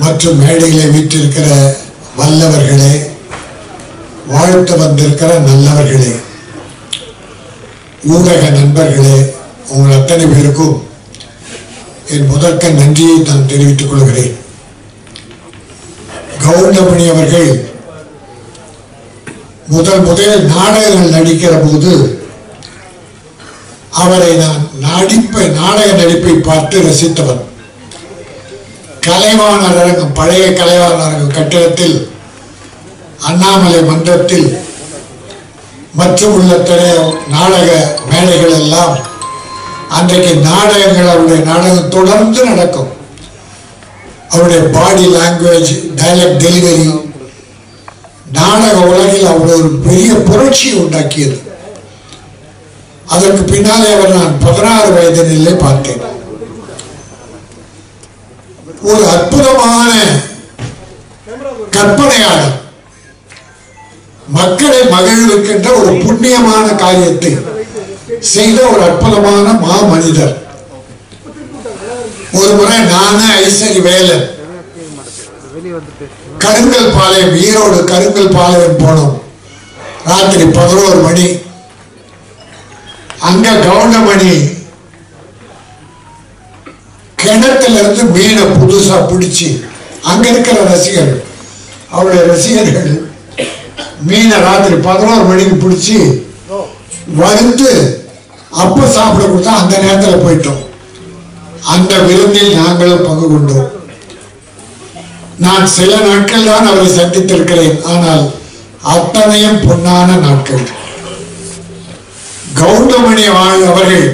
மற்றும் மேடையிலே வீற்றிருக்கிற வல்லவர்களே, வாழ்த்து வந்திருக்கிற நல்லவர்களே, ஊடக நண்பர்களே, உங்கள் அத்தனை பேருக்கும் என் முதற்க நன்றியை நான் தெரிவித்துக் கொள்கிறேன். கவுண்டமணி அவர்கள் முதல் நாடகங்கள் நடிக்கிற போது அவரை நான் நாடக நடிப்பை பார்த்து ரசித்தவன். கலைவாணர் அரங்கம், பழைய கலைவாணர் அரங்கம் கட்டிடத்தில், அண்ணாமலை மன்றத்தில் மற்றும் உள்ள நாடக மேடைகள் எல்லாம் அன்றைக்கு நாடகங்கள், அவருடைய நாடகம் தொடர்ந்து நடக்கும். அவருடைய பாடி லாங்குவேஜ், டைலாக் டெலிவரி நாடக உலகில் அவருடைய ஒரு பெரிய புரட்சியை உண்டாக்கியது. அதற்கு பின்னாலே அவர் நான் 16 வயதினிலே பார்த்தேன். ஒரு அற்புதமான கற்பனையாளர், மக்களை மகிழ்விக்கின்ற ஒரு புண்ணியமான காரியத்தை செய்த ஒரு அற்புதமான மா மனிதர். ஒரு முறை நானே ஐசரி வேலன் கருங்கல் பாளையம், ஈரோடு கருங்கல் பாளையம் போனோம். ராத்திரி 11 மணி. அங்க கவுண்டமணி கிணத்திலிருந்து மீனை புதுசா பிடிச்சி, அங்க இருக்கிற ரசிகர்கள், அவருடைய ரசிகர்கள் மீனை ராத்திரி 11 மணிக்கு பிடிச்சி வறுத்து அப்ப சாப்பிட கொடுத்தா அந்த நேரத்தில் போயிட்டோம். அந்த விருந்தில் நாங்களும் பங்கு கொண்டோம். நான் சில நாட்கள் தான் அவரை சந்தித்திருக்கிறேன், ஆனால் அத்தனையும் பொன்னான நாட்கள். கவுண்டமணி அவர்கள்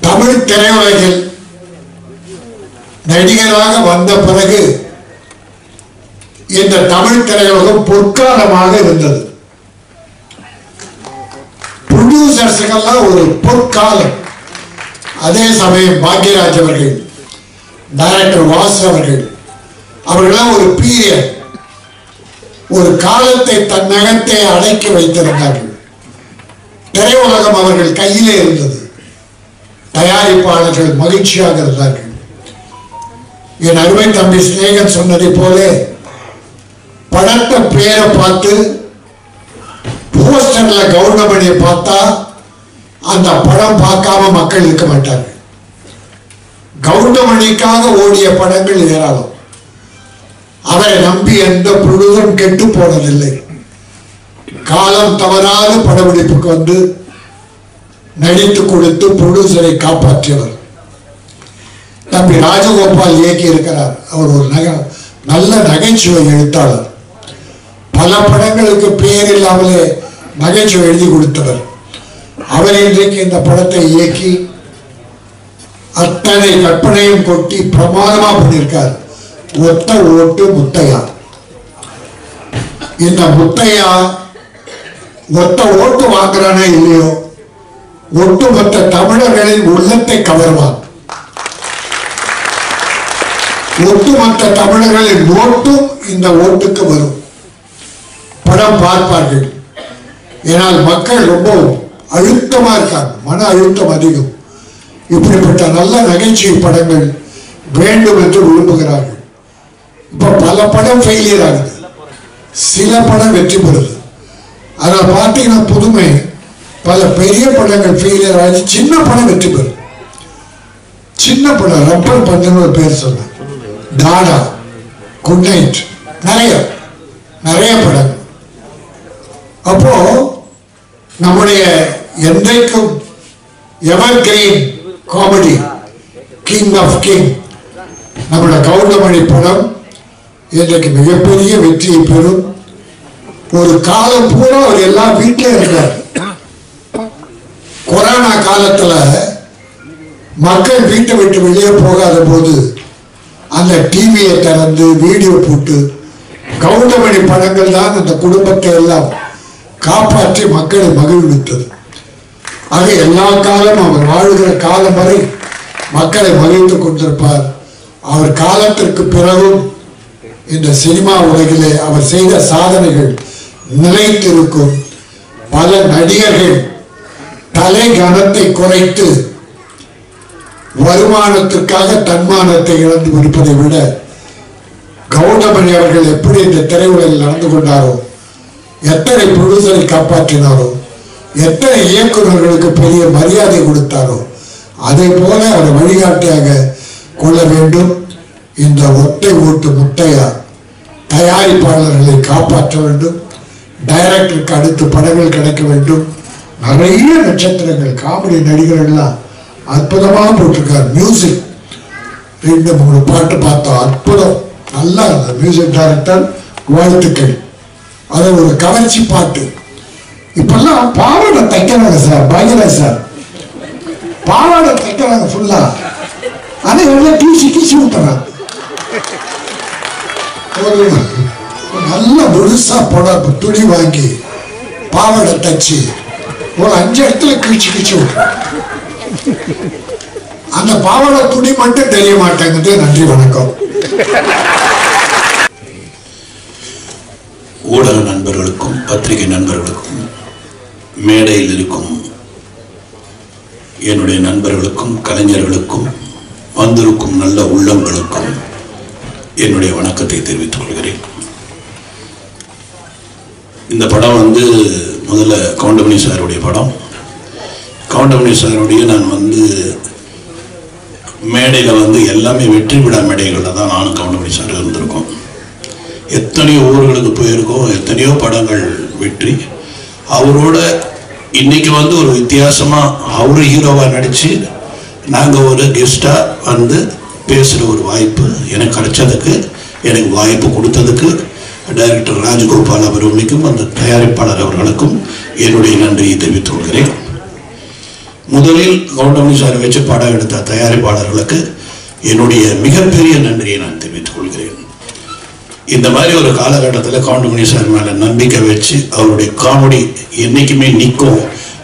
தமிழ் திரையுலகில் நடிகராக வந்த பிறகு இந்த தமிழ் திரையுலகம் பொற்காலமாக இருந்தது. ப்ரொடியூசர்ஸுக்கெல்லாம் ஒரு பொற்காலம். அதே சமயம் பாக்யராஜ் அவர்கள், டைரக்டர் வாசு அவர்களாம் ஒரு பீரியட், ஒரு காலத்தை தன்னகத்தை அடக்கி வைத்திருந்தார்கள். திரையுலகம் அவர்கள் கையிலே இருந்தது. தயாரிப்பாளர்கள் மகிழ்ச்சியாக இருந்தார்கள். என் அருமை தம்பி ஸ்நேகன் சொன்னதை போல படத்தை பேரை பார்த்து போஸ்டர்ல கவுண்டமணியை பார்த்தா அந்த படம் பார்க்காம மக்கள் இருக்க மாட்டார்கள். கவுண்டமணிக்காக ஓடிய படங்கள் ஏராளம். அவரை நம்பி எந்த ப்ரொடியூசரும் கெட்டு போனதில்லை. காலம் தவறாத படப்பிடிப்புக்கு வந்து நடித்து கொடுத்து ப்ரொடியூசரை காப்பாற்றியவர். தம்பி ராஜகோபால் இயக்கி இருக்கிறார். அவர் ஒரு நல்ல நகைச்சுவை எழுத்தாளர். பல படங்களுக்கு பேர் இல்லாமலே நகைச்சுவை எழுதி கொடுத்தவர். அவர் இன்றைக்கு இந்த படத்தை இயக்கி அத்தனை கற்பனையும் கொட்டி பிரமாதமா பண்ணியிருக்கார். ஒத்த ஓட்டு முத்தையா. இந்த முத்தையா ஒத்த ஓட்டு வாங்குறானே இல்லையோ, ஒட்டுமொத்த தமிழர்களின் உள்ளத்தை கவர்வான். ஒட்டுமொத்த தமிழர்களின் நோட்டும் இந்த ஓட்டுக்கு வரும். படம் பார்ப்பார்கள். ஏனால் மக்கள் ரொம்ப அழுத்தமா இருக்காங்க, மன அழுத்தம் அதிகம். இப்படிப்பட்ட நல்ல நகைச்சுவை படங்கள் வேண்டும் என்று விரும்புகிறார்கள். இப்ப பல படம் ஃபெயிலியர் ஆகுது, சில படம் வெற்றி பெறுது. அதில் பார்த்தீங்கன்னா புதுமை, பல பெரிய படங்கள் ஃபெயிலியர் ஆகி சின்ன படம் வெற்றி பெறும். சின்ன படம் ரப்பர் பந்துன்னு ஒரு பேர் சொன்னேன், டாடா, குட் நைட், நிறைய படங்கள். அப்போ நம்முடைய என்றைக்கும் evergreen comedy king of king நம்முடைய கவுண்டமணி படம் இன்றைக்கு மிகப்பெரிய வெற்றியை பெறும். ஒரு காலம் பூரா அவர் எல்லா வீட்டிலும் இருக்கார். கொரோனா காலத்துல மக்கள் வீட்டை விட்டு வெளியே போகாத போது அந்த டிவியை திறந்து வீடியோ போட்டு கவுண்டமணி படங்கள் தான் அந்த குடும்பத்தை எல்லாம் காப்பாற்றி மக்களை மகிழ்வித்தது. ஆக எல்லா காலம் அவர் வாழ்கிற காலம் வரை மக்களை மகிழ்ந்து கொண்டிருப்பார். அவர் காலத்திற்கு பிறகும் இந்த சினிமா உலகிலே அவர் செய்த சாதனைகள் நிலைத்திருக்கும். பல நடிகர்கள் தலை கனத்தை குறைத்து வருமானத்திற்காக தன்மானத்தை இழந்து இருப்பதை விட கவுண்டமணி அவர்கள் எப்படி இந்த திரையுலகில் நடந்து கொண்டாரோ, எத்தனை ப்ரொடியூசரை காப்பாற்றினாரோ, எத்தனை இயக்குநர்களுக்கு பெரிய மரியாதை கொடுத்தாரோ, அதே போல அவரை வழிகாட்டியாக கொள்ள வேண்டும். இந்த ஒத்தை ஓட்டு முத்தையா தயாரிப்பாளர்களை காப்பாற்ற வேண்டும். டைரக்டருக்கு அடுத்து படங்கள் கிடைக்க வேண்டும். நிறைய நட்சத்திரங்கள் காமெடி நடிகர்கள்லாம் அற்புதமாக போட்டிருக்கார். மியூசிக் 2-3 பாட்டு பார்த்தோம், அற்புதம். நல்லா இருந்தது. மியூசிக் டைரக்டர் வாழ்த்துக்கள். அது ஒரு கவர்ச்சி பாட்டு. இப்பெல்லாம் பாவாடை தைக்கிறாங்க சார், பாக்யராஜ் சார் பாவாடை தைக்கிறாங்க ஃபுல்லா. அதை எவ்வளோ கீசி விட்டுறாங்க. ஒரு நல்ல முழுசா போட துணி வாங்கி பாவாடை தைச்சு ஒரு 5 இடத்துல கிழிச்சு விட்டுறாங்க. அந்த பாவாடை துணி மட்டும் தெரிய மாட்டேங்குது. நன்றி, வணக்கம். ஊடக நண்பர்களுக்கும் பத்திரிகை நண்பர்களுக்கும் மேடையில் இருக்கும் என்னுடைய நண்பர்களுக்கும் கலைஞர்களுக்கும் வந்திருக்கும் நல்ல உள்ளங்களுக்கும் என்னுடைய வணக்கத்தை தெரிவித்துக் கொள்கிறேன். இந்த படம் முதல்ல கவுண்டமணி சாருடைய படம். கவுண்டமணி சாருடைய நான் மேடையில் எல்லாமே வெற்றி விழா மேடைகளில் தான் நானும் கவுண்டமணி சார் இருந்திருக்கோம். எத்தனையோ ஊர்களுக்கு போயிருக்கோம், எத்தனையோ படங்கள் வெற்றி. அவரோட இன்னைக்கு ஒரு வித்தியாசமாக அவர் ஹீரோவாக நடித்து நாங்கள் ஒரு கெஸ்டாக பேசுகிற ஒரு வாய்ப்பு எனக்கு கிடைச்சதுக்கு, எனக்கு வாய்ப்பு கொடுத்ததுக்கு டைரக்டர் ராஜகோபால் அவர்களுக்கும் அந்த தயாரிப்பாளர் அவர்களுக்கும் என்னுடைய நன்றியை தெரிவித்துக் கொள்கிறேன். முதலில் கவுண்டமணி சாரை வச்சு படம் எடுத்த தயாரிப்பாளர்களுக்கு என்னுடைய மிகப்பெரிய நன்றியை நான் தெரிவித்துக் கொள்கிறேன். இந்த மாதிரி ஒரு காலகட்டத்தில் கவுண்டமணி சார் மேலே நம்பிக்கை வச்சு அவருடைய காமெடி என்றைக்குமே நிற்கும்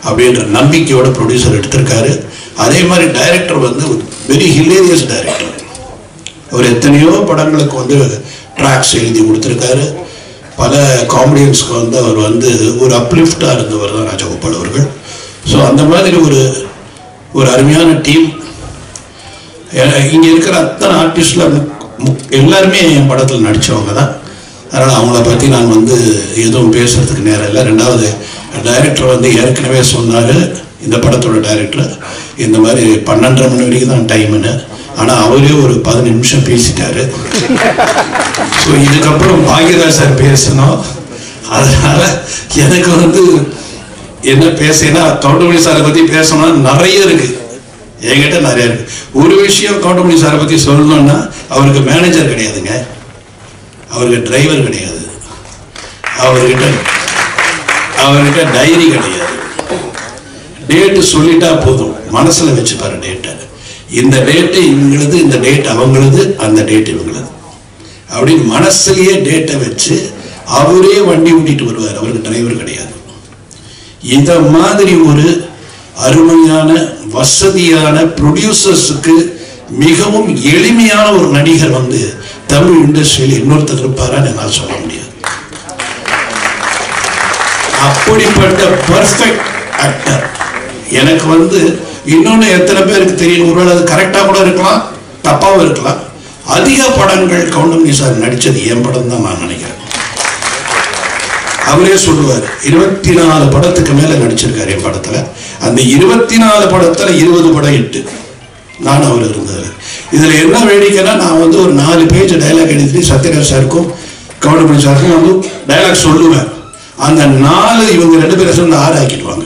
அப்படின்ற நம்பிக்கையோட ப்ரொடியூசர் எடுத்திருக்காரு. அதே மாதிரி டைரக்டர் ஒரு வெரி ஹிலேரியஸ் டைரக்டர். அவர் எத்தனையோ படங்களுக்கு ட்ராக்ஸ் எழுதி கொடுத்துருக்காரு. பல காமெடியன்ஸ்க்கு அவர் ஒரு அப்லிஃப்டாக இருந்தவர் தான் ராஜகோபால் அவர்கள். ஸோ அந்த மாதிரி ஒரு அருமையான டீம். இங்கே இருக்கிற அத்தனை ஆர்டிஸ்டில் எல்லாருமே என் படத்தில் நடித்தவங்க தான். அதனால் அவங்கள பற்றி நான் எதுவும் பேசுகிறதுக்கு நேரம் இல்லை. ரெண்டாவது டைரக்டர் ஏற்கனவே சொன்னார், இந்த படத்தோட டைரக்டர் இந்த மாதிரி 12:30 மணி வரைக்கும் தான் டைமுன்னு. ஆனால் அவரே ஒரு 15 நிமிஷம் பேசிட்டாரு. ஸோ இதுக்கப்புறம் பாக்யராஜ் சார் பேசணும். அதனால் எனக்கு என்ன பேசினா கவுண்டமணி சாரை பற்றி பேசணும்னா நிறைய இருக்குது, என்கிட்ட நிறைய இருக்கு. ஒரு விஷயம் கவுண்டமணி சாரை பற்றி சொல்லணும்னா அவருக்கு மேனேஜர் கிடையாதுங்க, அவருக்கு டிரைவர் கிடையாது, அவர்கிட்ட டைரி கிடையாது. டேட்டு சொல்லிட்டா போதும், மனசில் வச்சுப்பாரு டேட்டை. இந்த டேட்டு இவங்களது, இந்த டேட் அவங்களது, அந்த டேட் இவங்களது அப்படின்னு மனசுலயே டேட்டை வச்சு அவரே வண்டி ஓட்டிட்டு வருவார். அவருக்கு டிரைவர் கிடையாது. இந்த மாதிரி ஒரு அருமையான வசதியான ப்ரொடியூசர்ஸுக்கு மிகவும் எளிமையான ஒரு நடிகர் தமிழ் இண்டஸ்ட்ரியில் இன்னொருத்தர் இருப்பாரான்னு என்னால் சொல்ல முடியாது. அப்படிப்பட்ட பர்ஃபெக்ட் ஆக்டர் எனக்கு இன்னொன்று எத்தனை பேருக்கு தெரியும், ஒருவேளை அது கரெக்டாக கூட இருக்கலாம், தப்பாகவும் இருக்கலாம். அதிக படங்கள் கவுண்டமணி சார் நடித்தது என் படம் தான் நான் நினைக்கிறேன். அவரே சொல்லுவார், 24 படத்துக்கு மேலே நடிச்சிருக்காரு என் படத்தில். அந்த 24 படத்தில் 20 படம் ஹிட்டு. நான் அவர் இருந்தார். இதில் என்ன வேடிக்கைன்னா, நான் ஒரு 4 பேஜ் டைலாக் எழுதி சத்யராஜ் சாருக்கும் கவுண்டமணி சாருக்கும் வந்து டைலாக் சொல்லுவேன். அந்த 4 இவங்க 2 பேரும் சேர்ந்து 6 ஆக்கிடுவாங்க.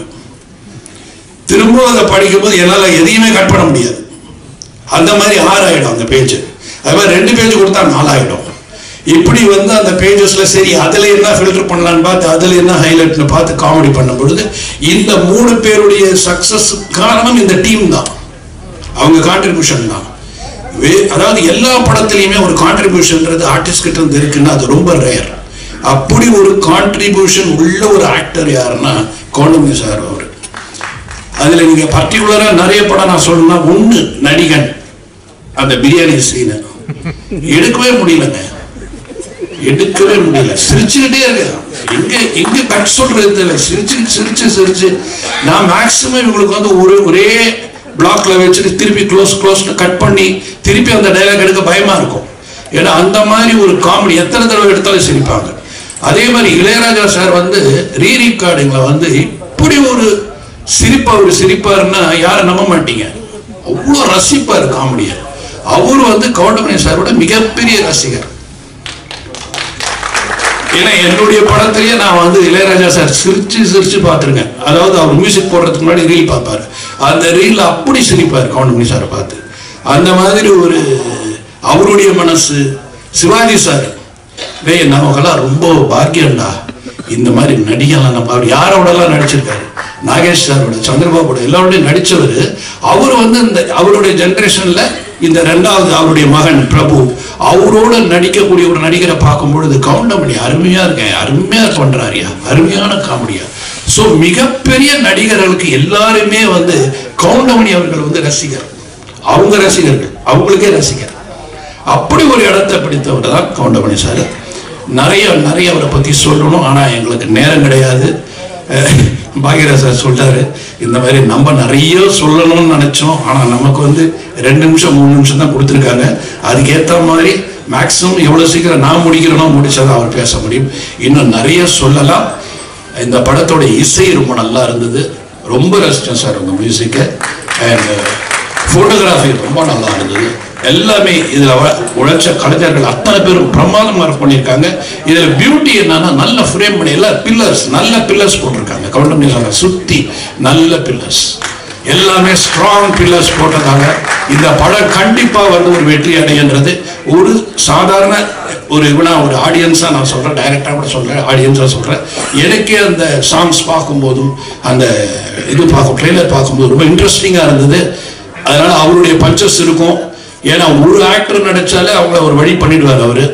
திரும்ப அதை படிக்கும்போது என்னால் எதையுமே கட் பண்ண முடியாது. அந்த மாதிரி 6 ஆகிடும் அந்த பேஜ். அது மாதிரி 2 பேஜ் கொடுத்தா 4 ஆகிடும். இப்படி வந்து அந்த பேஜஸ்ல சரி அதில் என்ன ஃபில்டர் பண்ணலான்னு பார்த்து அதில் என்ன ஹைலைட்னு பார்த்து காமெடி பண்ணும் பொழுது இந்த 3 பேருடைய சக்சஸ் காரணம் இந்த டீம் தான், அவங்க கான்ட்ரிபியூஷன் தான். அதாவது எல்லா படத்துலையுமே ஒரு கான்ட்ரிபியூஷன்ன்றது ஆர்டிஸ்ட் கிட்ட இருந்து இருக்குன்னா அது ரொம்ப ரேர். அப்படி ஒரு கான்ட்ரிபியூஷன் உள்ள ஒரு ஆக்டர் யாருன்னா கவுண்டமணி சார் அவர். அதில் நீங்கள் பர்டிகுலராக நிறைய படம் நான் சொல்லணும்னா, ஒன்று நடிகன், அந்த பிரியாணி சீனை எடுக்கவே முடியலங்க, எடுக்கவே முடியல. சிரிச்சுக்கிட்டே இருக்கு, எங்க கட் சொல்றது இல்லை, சிரிச்சு நான் மேக்சிமம் இவங்களுக்கு வந்து ஒரே பிளாக்ல வச்சுட்டு திருப்பி க்ளோஸ் கட் பண்ணி திருப்பி அந்த டைலாக் எடுக்க பயமா இருக்கும். ஏன்னா அந்த மாதிரி ஒரு காமெடி எத்தனை தடவை எடுத்தாலும் சிரிப்பாங்க. அதே மாதிரி இளையராஜா சார் வந்து ரீரிகார்டிங்ல வந்து இப்படி ஒரு சிரிப்பாருன்னா யாரும் நம்ப மாட்டீங்க, அவ்வளோ ரசிப்பார் காமெடியை. அவரு வந்து கவுண்டமணி சாரோட மிகப்பெரிய ரசிகர். ஏன்னா என்னுடைய படத்திலேயே நான் வந்து இளையராஜா சார் சிரிச்சு பார்த்துருக்கேன். அதாவது அவர் மியூசிக் போடுறதுக்கு முன்னாடி ரீல் பார்ப்பாரு, அந்த ரீல் அப்படி சிரிப்பார் கவுண்டமணி சாரை பார்த்து. அந்த மாதிரி ஒரு அவருடைய மனசு. சிவாஜி சார், நமக்கெல்லாம் ரொம்ப பாக்கியம்டா, இந்த மாதிரி நடிகலாம் நம்ம அவர் யாரோடலாம் நடிச்சிருக்காரு, நாகேஷ் சாரோட, சந்திரபாபோட எல்லாரோடையும் நடிச்சவர். அவர் வந்து இந்த அவருடைய ஜென்ரேஷன்ல இந்த 2வது அவருடைய மகன் பிரபு அவரோட நடிக்கக்கூடிய ஒரு நடிகரை பார்க்கும் பொழுது கவுண்டமணி அருமையா பண்றாரியா, அருமையான காமெடியா. ஸோ மிகப்பெரிய நடிகர்களுக்கு எல்லாருமே வந்து கவுண்டமணி அவர்கள் வந்து ரசிகர், அவங்க ரசிகர்கள், அவங்களுக்கே ரசிகர். அப்படி ஒரு இடத்தை பிடித்தவர் தான் கவுண்டமணி சார். நிறைய அவரை பற்றி சொல்லணும், ஆனால் எங்களுக்கு நேரம் கிடையாது. பாக்யராஜ் சார் சொல்லிட்டாரு, இந்த மாதிரி நம்ம நிறைய சொல்லணும்னு நினைச்சோம், ஆனால் நமக்கு வந்து 2 நிமிஷம் 3 நிமிஷம் தான் கொடுத்துருக்காங்க. அதுக்கேற்ற மாதிரி மேக்ஸிமம் எவ்வளோ சீக்கிரம் நான் முடிக்கிறேனோ முடிச்சாதான் அவர் பேச முடியும். இன்னும் நிறைய சொல்லலாம். இந்த படத்தோட இசை ரொம்ப நல்லா இருந்தது, ரொம்ப ரசித்தேன் சார் உங்கள் மியூசிக்கை. அண்ட் ஃபோட்டோகிராஃபி ரொம்ப நல்லா இருந்தது. எல்லாமே இதில் உழைச்ச கலைஞர்கள் அத்தனை பேரும் பிரமாதமாக பண்ணியிருக்காங்க. இதில் பியூட்டி என்னன்னா, நல்ல ஃப்ரேம் பண்ணி எல்லா நல்ல பில்லர்ஸ் போட்டிருக்காங்க. கவுண்டமணி சாரை சுற்றி நல்ல பில்லர்ஸ், எல்லாமே ஸ்ட்ராங் பில்லர்ஸ் போட்டதாங்க இந்த படம் கண்டிப்பாக வந்து ஒரு வெற்றி அடைன்றது. ஒரு சாதாரண ஒரு ஆடியன்ஸாக நான் சொல்கிறேன், டைரக்டாக கூட சொல்கிறேன், ஆடியன்ஸாக சொல்கிறேன். எனக்கே அந்த சாங்ஸ் பார்க்கும்போதும் அந்த ட்ரெய்லர் பார்க்கும்போது ரொம்ப இன்ட்ரெஸ்டிங்காக இருந்தது. அதனால் அவருடைய பஞ்சஸ் இருக்கும். ஏன்னா ஒரு ஆக்டர் நடிச்சாலே அவங்கள ஒரு வழி பண்ணிடுவார் அவர்.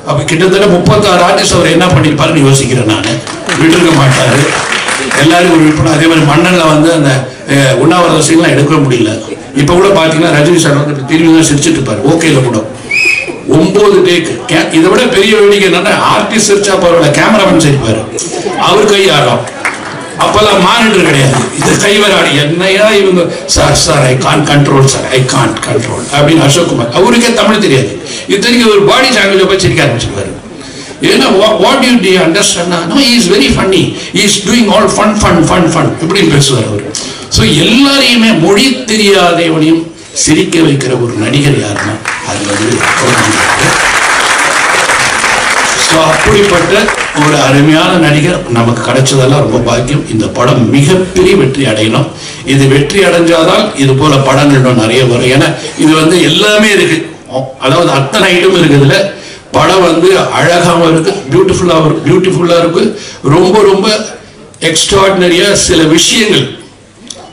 அப்போ கிட்டத்தட்ட 36 ஆர்டிஸ்ட் அவர் என்ன பண்ணியிருப்பாருன்னு யோசிக்கிறேன் நான். விட்டுருக்க மாட்டார், எல்லாரும் ஒரு விற்பனை. அதே மாதிரி மன்னனில் வந்து அந்த உண்ணாவிரத சீன்லாம் எடுக்கவே முடியல. இப்போ கூட பார்த்தீங்கன்னா ரஜினி சார் வந்து திரும்பி தான் சிரிச்சுட்டு இருப்பார், ஓகேல கூட 9 டேக்கு. இதை விட பெரிய வேடிக்கை என்னன்னா, ஆர்டிஸ்ட் சிரிச்சா பரவாயில்ல, கேமராமேன் சிரிப்பார், அவர் கை ஆடும். அப்பெல்லாம் மானிட்டர் கிடையாது, இது கைவராடி என்னையா இவங்க சார் ஐ கான்ட் கண்ட்ரோல் அப்படின்னு அசோக்குமார், அவருக்கே தமிழ் தெரியாது. இத்தனைக்கு ஒரு பாடி லாங்குவேஜை போய் சிரிக்க ஆரம்பிச்சிருக்காரு. ஏன்னா what you do understand, no he is very funny, he is doing all fun இப்படின்னு பேசுவார் அவர். ஸோ எல்லாரையுமே மொழி தெரியாதவனையும் சிரிக்க வைக்கிற ஒரு நடிகர் யாருன்னா அது வந்து ஸோ அப்படிப்பட்ட ஒரு அருமையான நடிகர் நமக்கு கிடைச்சதெல்லாம் ரொம்ப பாக்கியம். இந்த படம் மிகப்பெரிய வெற்றி அடையணும். இது வெற்றி அடைஞ்சாதான் இது போல படங்கள் இன்னும் நிறைய வரும். ஏன்னா இது வந்து எல்லாமே இருக்கு, அதாவது அத்தனை ஐட்டம் இருக்குதுல. படம் வந்து அழகாகவும் இருக்கு, பியூட்டிஃபுல்லாக இருக்கு, ரொம்ப எக்ஸ்ட்ராடினரியா சில விஷயங்கள்,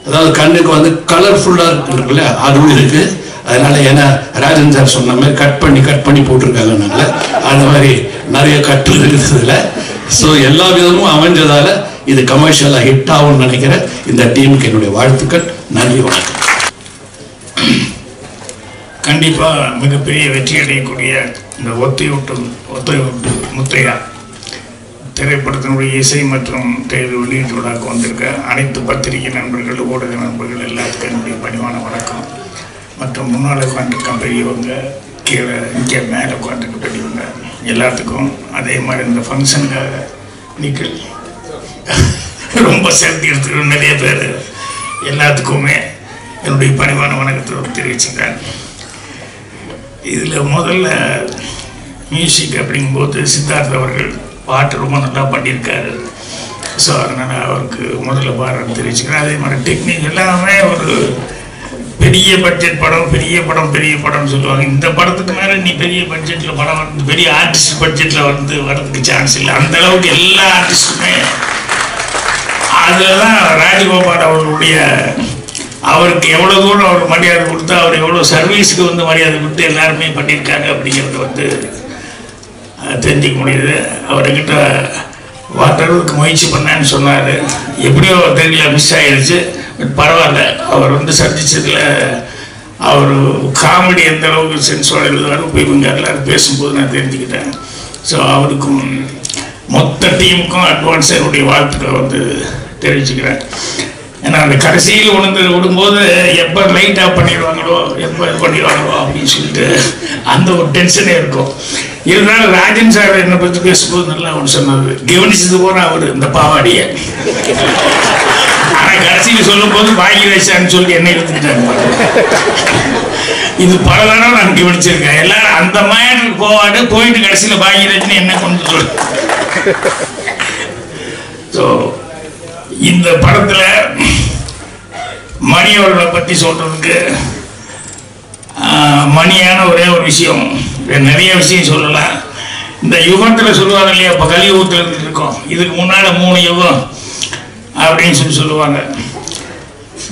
அதாவது கண்ணுக்கு வந்து கலர்ஃபுல்லாக இருக்குல்ல, அதுவும் இருக்கு. அதனால ஏன்னா ராஜன் சார் சொன்ன மாதிரி கட் பண்ணி போட்டிருக்காங்கனால அந்த மாதிரி நிறைய கட்டு இருக்குதுல. ஸோ எல்லா விதமும் அமைஞ்சதால இது கமர்ஷியலாக ஹிட் ஆகும்னு நினைக்கிறேன். இந்த டீமுக்கு என்னுடைய வாழ்த்துக்கள், நன்றி, வணக்கம். கண்டிப்பாக மிகப்பெரிய வெற்றி அடையக்கூடிய இந்த ஒத்தை விட்டு முத்தையா திரைப்படத்தினுடைய இசை மற்றும் தேர்வு வெளியீட்டு விழாக்கு வந்திருக்க அனைத்து பத்திரிகை நண்பர்கள், ஊடக நண்பர்கள் எல்லாத்துக்கும் என்னுடைய பணிவான வணக்கம். மற்றும் முன்னால் உட்காந்துருக்க பெரியவங்க, இங்கே மேலே உட்காந்துருக்க பெரியவங்க எல்லாத்துக்கும், அதே மாதிரி இந்த ஃபங்க்ஷனுக்காக நீங்கள் ரொம்ப சேர்த்து எடுத்துக்கிற நிறைய பேர் எல்லாத்துக்குமே என்னுடைய பணிவான வணக்கத்தை தெரிவிச்சுக்கிறேன். இதில் முதல்ல மியூசிக் அப்படிங்கும்போது சித்தார்த் அவர்கள் பாட்டு ரொம்ப நல்லா பண்ணியிருக்காரு. ஸோ அதனால் அவருக்கு முதல்ல பாராட்டு தெரிவிச்சுக்கிறேன். அதே மாதிரி டெக்னிக் எல்லாமே ஒரு பெரிய பட்ஜெட் படம், பெரிய படம்னு சொல்லுவாங்க. இந்த படத்துக்கு மேலே நீ பெரிய பட்ஜெட்டில் படம் வந்து பெரிய ஆர்டிஸ்ட் பட்ஜெட்டில் வரதுக்கு சான்ஸ் இல்லை. அந்த அளவுக்கு எல்லா ஆர்டிஸ்ட்டுமே அதில் தான் ராஜகோபால் அவர்களுடைய அவருக்கு எவ்வளோ தூரம் அவர் மரியாதை கொடுத்து, அவர் எவ்வளோ சர்வீஸுக்கு வந்து மரியாதை கொடுத்து எல்லாருமே பண்ணியிருக்காங்க அப்படிங்கிறது வந்து தெரிஞ்சிக்க முடியுது. அவர்கிட்ட வாட்டுறதுக்கு முயற்சி பண்ணேன்னு சொன்னார். எப்படியோ தெரியல, மிஸ் ஆகிடுச்சு. பட் பரவாயில்ல, அவர் வந்து சந்திச்சதில் அவர் காமெடி எந்த அளவுக்கு சென்ஸோட எழுதுவார் போய் இவங்க எல்லோரும் பேசும்போது நான் தெரிஞ்சுக்கிட்டேன். ஸோ அவருக்கும் மொத்த டீமுக்கும் அட்வான்ஸ் என்னுடைய வாழ்த்துக்களை வந்து தெரிவிச்சுக்கிறேன். ஏன்னா அந்த கடைசியில் விடும்போது எப்போ லைட் ஆஃப் பண்ணிடுவாங்களோ, எப்போ இது பண்ணிடுவாங்களோ அப்படின்னு சொல்லிட்டு அந்த ஒரு டென்ஷனே இருக்கும். இருந்தாலும் ராஜன் சார் என்னை பற்றி பேசும்போது நல்லா அவர் சொன்னார், கவனிச்சது போகிற அவர் இந்த பாவாடியை. ஆனால் கடைசியில் சொல்லும் போது பாகியராஜான்னு சொல்லி என்ன எடுத்துக்கிட்டாங்க. இது பல தடவை நான் கவனிச்சிருக்கேன். எல்லாரும் அந்த மாதிரி போயிட்டு கடைசியில் பாகியராஜ்னு என்ன கொண்டு சொல்லு. ஸோ இந்த படத்தில் மணி அவர்களை பற்றி சொல்றதுக்கு மணியான ஒரே ஒரு விஷயம், நிறைய விஷயம் சொல்லலாம். இந்த யுகத்தில் சொல்லுவாங்க இல்லையா, இப்போ கலியுகத்தில் இருந்துட்டு இருக்கோம், இதுக்கு முன்னால் 3 யுகம் அப்படின்னு சொல்லுவாங்க.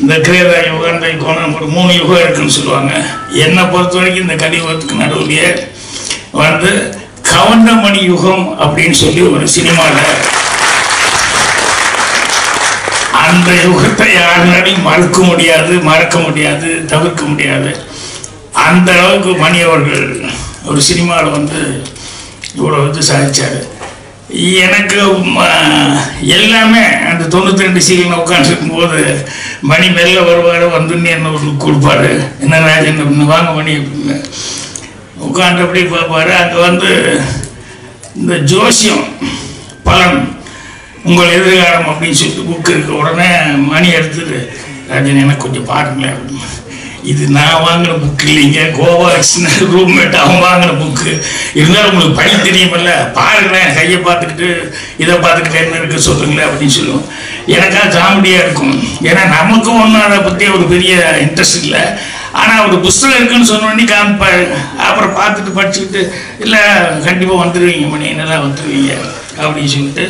இந்த கிரேதா யுகம், இந்த யுகம், ஒரு 3 யுகம் இருக்குன்னு சொல்லுவாங்க. என்னை பொறுத்த வரைக்கும் இந்த கலியுகத்துக்கு நடுவுலையே வந்து கவுண்டமணி யுகம் அப்படின்னு சொல்லி ஒரு சினிமாவில் அந்த யுகத்தை யாருனாலையும் மறக்க முடியாது, தவிர்க்க முடியாது. அந்த அளவுக்கு மணி அவர்கள் ஒரு சினிமாவில் வந்து இவ்வளோ வந்து சாதிச்சார். எனக்கு எல்லாமே அந்த 92 சீக்கிரம் உட்காந்துருக்கும் போது மணி மெல்ல வருவார், வந்துன்னு என்ன ஒரு கொடுப்பாரு, என்ன ராஜன் வாங்க மணி அப்படின்னு உட்காந்து அப்படி பார்ப்பாரு. அங்கே வந்து இந்த ஜோசியம் பலன் உங்கள் எதிர்காலம் அப்படின்னு சொல்லிட்டு புக்கு இருக்க உடனே மணி எடுத்துட்டு, ராஜன் எனக்கு கொஞ்சம் பாருங்களேன் அப்படின்னு. இது நான் வாங்கின புக்கு இல்லைங்க, கோபாலகிருஷ்ணன் ரூம்மேட் அவன் வாங்கின புக்கு. இருந்தாலும் உங்களுக்கு படி தெரியுமில்ல, பாருங்களேன், கையை பார்த்துக்கிட்டு இதை பார்த்துக்கிட்டு என்ன இருக்க சொல்லுங்களேன் அப்படின்னு சொல்லுவோம். எனக்காக காமெடியாக இருக்கும். ஏன்னா நமக்கும் ஒன்றும் அதை பற்றி ஒரு பெரிய இன்ட்ரெஸ்ட் இல்லை. ஆனால் ஒரு புஸ்தகம் இருக்குன்னு சொன்னோடனே காமிப்பாரு. அப்புறம் பார்த்துட்டு படிச்சுக்கிட்டு, இல்லை கண்டிப்பாக வந்துடுவீங்க மணி, நல்லா வந்துடுவீங்க அப்படின்னு சொல்லிட்டு.